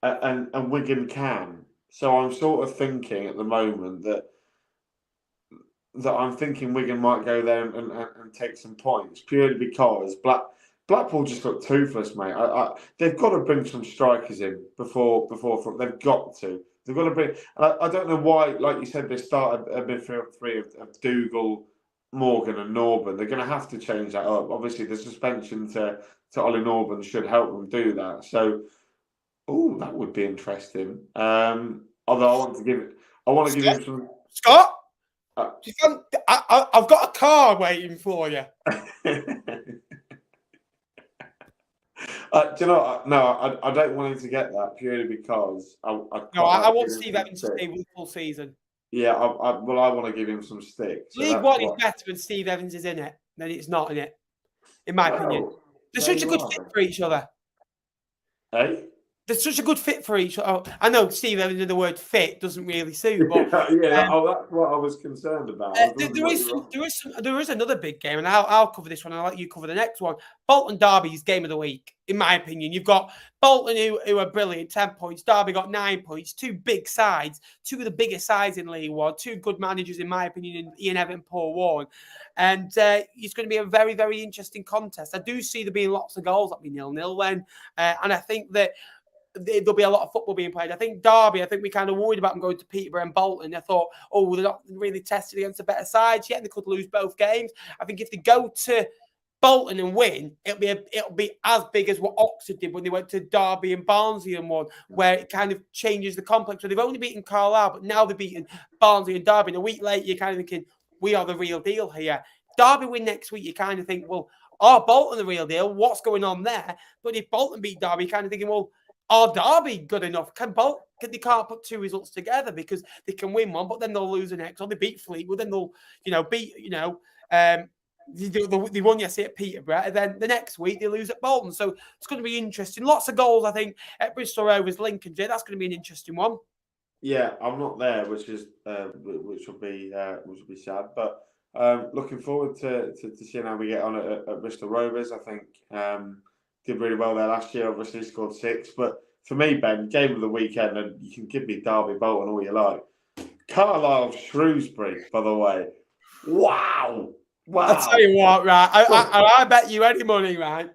and Wigan can. So I'm sort of thinking at the moment that I'm thinking Wigan might go there and take some points purely because Blackpool just look toothless, mate. They've got to bring some strikers in before they've got to. They've got to bring. I don't know why, like you said, they started a midfield 3 of Dougal, Morgan and Norburn. They're going to have to change that up. Obviously, the suspension to Ollie Norburn should help them do that. So, that would be interesting. Although I want to give him some. Scott, I've got a car waiting for you. Do you know? No, I don't want him to get that purely because I want Steve Evans to stay with the full season. Yeah, I want to give him some sticks. So League One is better when Steve Evans is in it than it's not in it, in my opinion. They're such a good fit for each other. Hey? They're such a good fit for each other. I know Steve Evans, the word fit doesn't really suit, but that's what I was concerned about. There is another big game, and I'll cover this one. I'll let you cover the next one. Bolton Derby's game of the week, in my opinion. You've got Bolton who are brilliant, 10 points. Derby got 9 points. 2 big sides, 2 of the biggest sides in League One. 2 good managers, in my opinion, in Ian Evatt and Paul Warren. And it's going to be a very, very interesting contest. I do see there being lots of goals. That'll be 0-0 then, and I think that there'll be a lot of football being played. I think Derby, we kind of worried about them going to Peterborough and Bolton. I thought, they're not really tested against the better sides yet. They could lose both games. I think if they go to Bolton and win, it'll be as big as what Oxford did when they went to Derby and Barnsley and won, where it kind of changes the complex. So they've only beaten Carlisle, but now they've beaten Barnsley and Derby. And a week later, you're kind of thinking, we are the real deal here. Derby win next week, you kind of think, well, are Bolton the real deal? What's going on there? But if Bolton beat Derby, you're kind of thinking, well, are Derby good enough? They can't put 2 results together because they can win one, but then they'll lose the next. Or they beat Fleetwood, then they'll, they won yesterday at Peterborough, and then the next week they lose at Bolton. So it's going to be interesting. Lots of goals, I think, at Bristol Rovers, Lincoln. That's going to be an interesting one. Yeah, I'm not there, which will be sad. But looking forward to seeing how we get on at Bristol Rovers. I think. Did really well there last year, obviously scored 6. But for me, Ben, game of the weekend, and you can give me Derby Bolton all you like. Carlisle Shrewsbury, by the way. Wow. I'll tell you what, right? I bet you any money, right?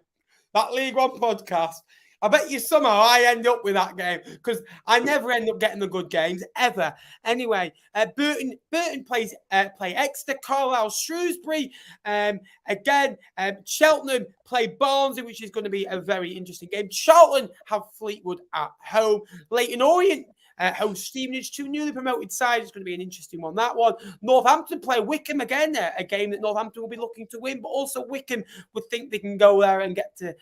That League One podcast, I bet you somehow I end up with that game because I never end up getting the good games ever. Anyway, Burton play Exeter, Carlisle, Shrewsbury. Again, Cheltenham play Barnsley, which is going to be a very interesting game. Charlton have Fleetwood at home. Leyton Orient host Stevenage, two newly promoted sides. It's going to be an interesting one, that one. Northampton play Wycombe again, a game that Northampton will be looking to win, but also Wycombe would think they can go there and get to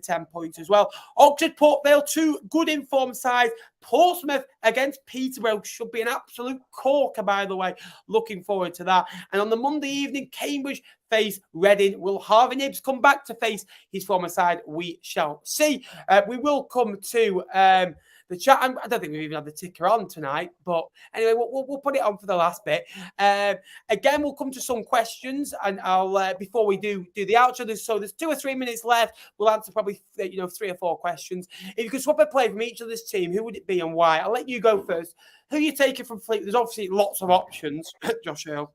10 points as well. Oxford, Port Vale, two good informed sides. Portsmouth against Peterborough should be an absolute corker, by the way. Looking forward to that. And on the Monday evening, Cambridge face Reading. Will Harvey Nibbs come back to face his former side? We shall see. We will come to the chat. I don't think we've even had the ticker on tonight, but anyway, we'll put it on for the last bit. Again, we'll come to some questions, and I'll before we do the outro. There's 2 or 3 minutes left. We'll answer probably 3 or 4 questions. If you could swap a player from each of this team, who would it be and why? I'll let you go first. Who are you taking from Fleetwood? There's obviously lots of options. Josh Earl.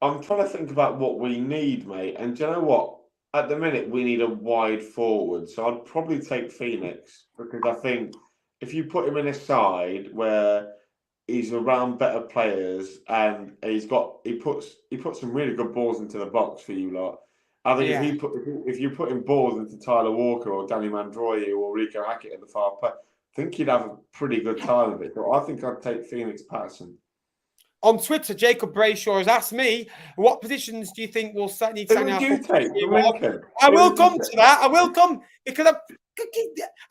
I'm trying to think about what we need, mate. And do you know what? At the minute, we need a wide forward. So I'd probably take Phoenix, because I think if you put him in a side where he's around better players and he puts some really good balls into the box for you lot. I think if you put in balls into Tyler Walker or Danny Mandroyu or Rico Hackett at the far post, I think you'd have a pretty good time of it. So I think I'd take Phoenix Patterson. On Twitter, Jacob Brayshaw has asked me, what positions do you think will need to sign out? I will come to that. I will come, because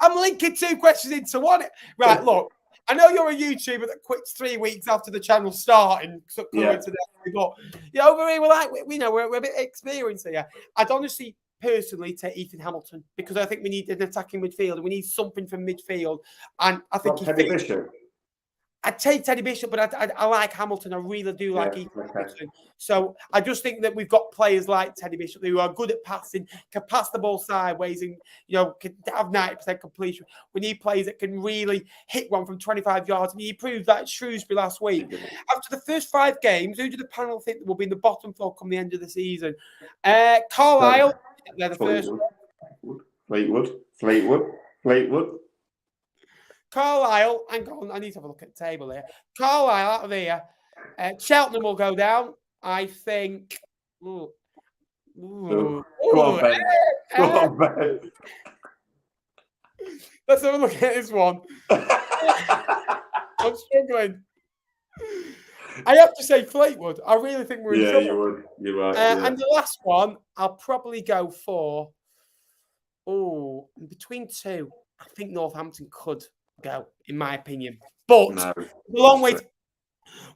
I'm linking 2 questions into one. Right, look, I know you're a YouTuber that quits 3 weeks after the channel starting. But over here, we're a bit experienced here. I'd honestly, personally, take Ethan Hamilton, because I think we need an attacking midfielder. We need something from midfield, and I think Bishop. I'd take Teddy Bishop, but I like Hamilton. I really do like Ethan Hamilton. So I just think that we've got players like Teddy Bishop who are good at passing, can pass the ball sideways, and can have 90% completion. We need players that can really hit one from 25 yards. And he proved that at Shrewsbury last week. After the first 5 games, who do the panel think will be in the bottom 4 come the end of the season? Carlisle, they're the first one. Fleetwood. Carlisle, hang on, I need to have a look at the table here. Carlisle out of here. Cheltenham will go down. I think. Go on, Ben. Let's have a look at this one. I'm struggling. I have to say Fleetwood. I really think we're in trouble. You would. You're right. And the last one, I'll probably go for. Between 2, I think Northampton could go, in my opinion. But a long way.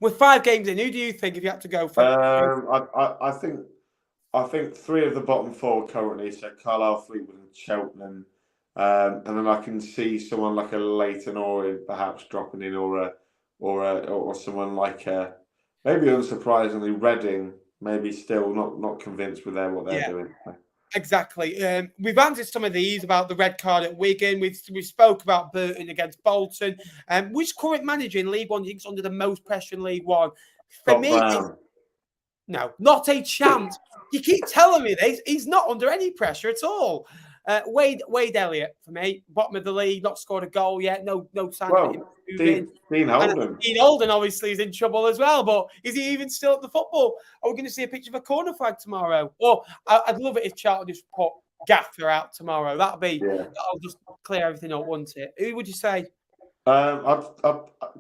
With 5 games in, who do you think if you had to go for? I think 3 of the bottom 4 currently, so Carlisle, Fleetwood, and Cheltenham, and then I can see someone like a Leyton Orient perhaps dropping in, or someone like maybe unsurprisingly Reading, maybe still not convinced with what they're doing. Exactly. We've answered some of these about the red card at Wigan. We spoke about Burton against Bolton. Which current manager in League One do you think is under the most pressure in League One? For me, no, not a chance. You keep telling me this. He's not under any pressure at all. Wade Elliott for me, bottom of the league, not scored a goal yet. No sign of him moving. Dean Holden. Dean Holden obviously is in trouble as well, but is he even still at the football? Are we going to see a picture of a corner flag tomorrow? Or I'd love it if Charlton just put Gaffer out tomorrow. That'll just clear everything up, wouldn't it? Who would you say? Can I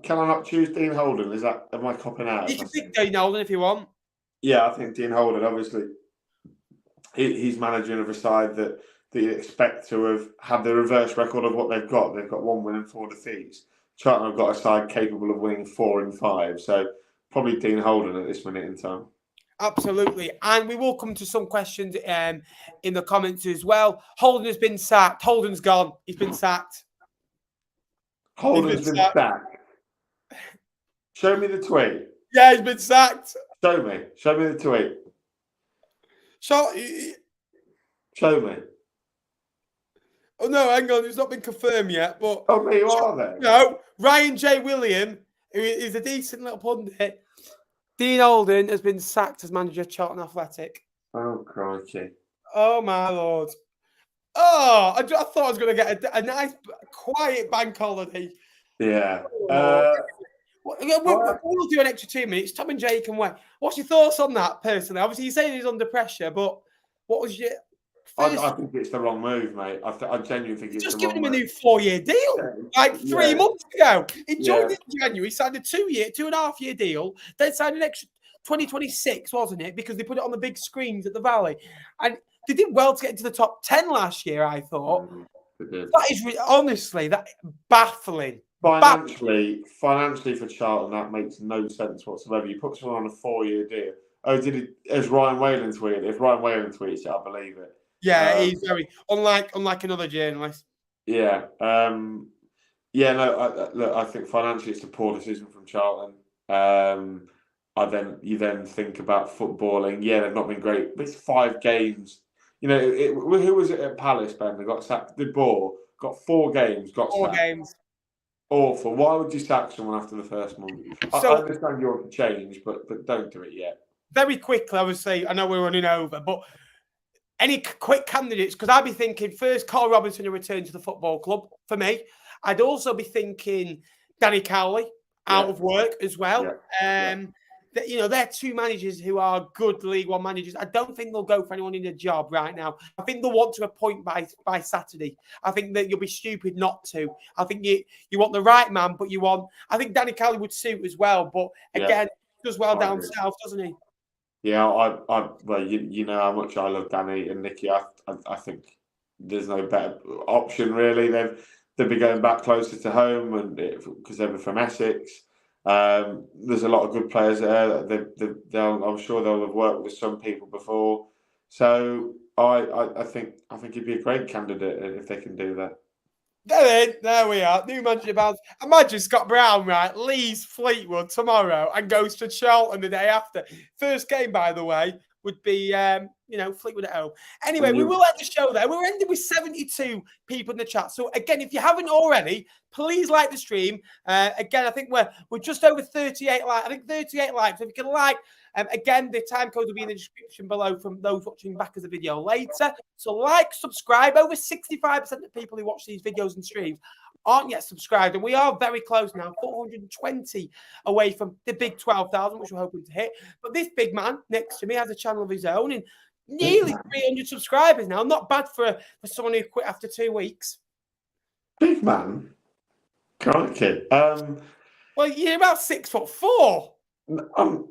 not choose Dean Holden? Am I copping out? You can pick Dean Holden if you want. Yeah, I think Dean Holden, obviously, he's managing of a side that you expect to have had the reverse record of what they've got. They've got 1 win and 4 defeats. Charlton have got a side capable of winning 4 and 5. So probably Dean Holden at this minute in time. Absolutely. And we will come to some questions in the comments as well. Holden has been sacked. Holden's gone. He's been sacked. Holden's been sacked. Show me the tweet. Yeah, he's been sacked. Show me the tweet. Show me. Oh, no, hang on. It's not been confirmed yet. But who are they? No, Ryan J. William, who is a decent little pundit. Dean Holden has been sacked as manager of Charlton Athletic. Oh, crikey. Oh, my Lord. Oh, I thought I was going to get a nice, quiet bank holiday. Yeah. We'll do an extra 2 minutes. Tom and Jay can wait. What's your thoughts on that, personally? Obviously, you're saying he's under pressure, but what was your First, I think it's the wrong move, mate. I genuinely think it's just the given wrong him a move. new 4-year deal, like 3 months ago. He joined in January, signed a 2.5-year deal, then signed an extra 2026, wasn't it? Because they put it on the big screens at the Valley. And they did well to get into the top 10 last year, I thought. That is honestly baffling. Financially for Charlton, that makes no sense whatsoever. You put someone on a 4-year deal. Oh, as Ryan Whalen tweeted? If Ryan Whalen tweets it, I believe it. Yeah, he's very unlike another journalist. Yeah. Look, I think financially it's a poor decision from Charlton. You then think about footballing. Yeah, they've not been great, but it's 5 games. You know, who was it at Palace, Ben? They got sacked. The ball got 4 games. Got 4 sacked. games. Awful. Why would you sack someone after the first month? I understand you want to change, but don't do it yet. Very quickly, I would say, I know we're running over, but any quick candidates? Because I'd be thinking first, Carl Robinson to return to the football club for me. I'd also be thinking Danny Cowley out of work as well. They're 2 managers who are good League One managers. I don't think they'll go for anyone in a job right now. I think they'll want to appoint by Saturday. I think that you'll be stupid not to. I think you want the right man, but I think Danny Cowley would suit as well. But again, he does well down south, doesn't he? Yeah, well, you know how much I love Danny and Nicky. I think there's no better option really. They'll be going back closer to home, and because they were from Essex. There's a lot of good players there. I'm sure they'll have worked with some people before. So I think he'd be a great candidate if they can do that. There we are. New manager bounce. Imagine Scott Brown, right, leaves Fleetwood tomorrow and goes to Charlton the day after. First game, by the way, would be Fleetwood at home. Anyway, we will end the show there. We're ending with 72 people in the chat. So again, if you haven't already, please like the stream. Again, I think we're just over 38 likes. I think 38 likes. If you can like, again, the time code will be in the description below from those watching back as a video later. So like, subscribe. Over 65% of people who watch these videos and streams aren't yet subscribed, and we are very close now, 420 away from the big 12,000, which we're hoping to hit. But this big man next to me has a channel of his own and nearly 300 subscribers now. Not bad for someone who quit after 2 weeks. Big man, crikey. Well, you're about 6'4". I'm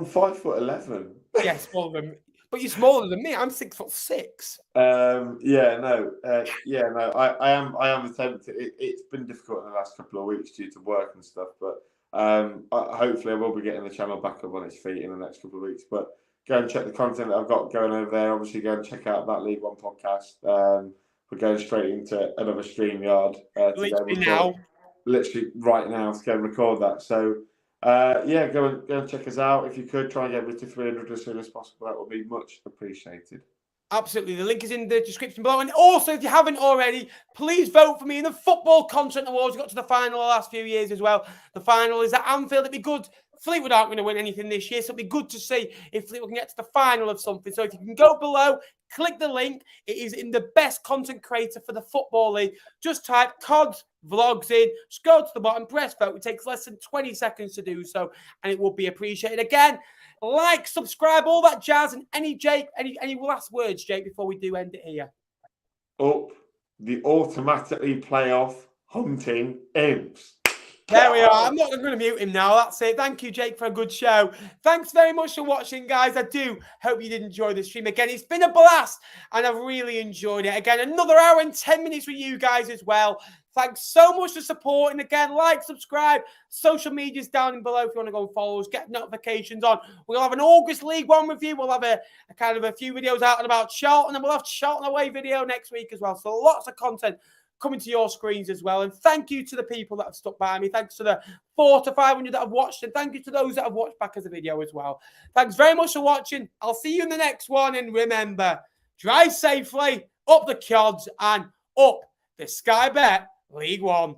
5'11". Yeah, smaller than me. But you're smaller than me. I'm 6'6". I am attempting. It's been difficult in the last couple of weeks due to work and stuff, but hopefully I will be getting the channel back up on its feet in the next couple of weeks. But go and check the content that I've got going over there. Obviously, go and check out that League One podcast. We're going straight into another StreamYard literally right now to go and record that. So. Go and check us out. If you could, try and get to 300 as soon as possible. That would be much appreciated. Absolutely. The link is in the description below. And also, if you haven't already, please vote for me in the Football Content Awards. We got to the final the last few years as well. The final is at Anfield. It'd be good. Fleetwood aren't going to win anything this year, so it'd be good to see if Fleetwood can get to the final of something. So if you can go below, click the link. It is in the best content creator for the Football League. Just type CODS Vlogs in, scroll to the bottom, press vote. It takes less than 20 seconds to do so, and it will be appreciated. Again, like, subscribe, all that jazz. And any last words, Jake, before we do end it here? Up the automatically playoff hunting imps. There we are. I'm not going to mute him now. That's it. Thank you, Jake, for a good show. Thanks very much for watching, guys. I do hope you did enjoy the stream. Again, it's been a blast, and I've really enjoyed it. Again, another hour and 10 minutes with you guys as well. Thanks so much for supporting. Again, like, subscribe. Social media's down below if you want to go and follow us. Get notifications on. We'll have an August League One review. We'll have a few videos out and about Charlton, and we'll have Charlton away video next week as well. So lots of content coming to your screens as well. And thank you to the people that have stuck by me. Thanks to the 400 to 500 that have watched. And thank you to those that have watched back as a video as well. Thanks very much for watching. I'll see you in the next one. And remember, drive safely, up the CODs, and up the Sky Bet League One.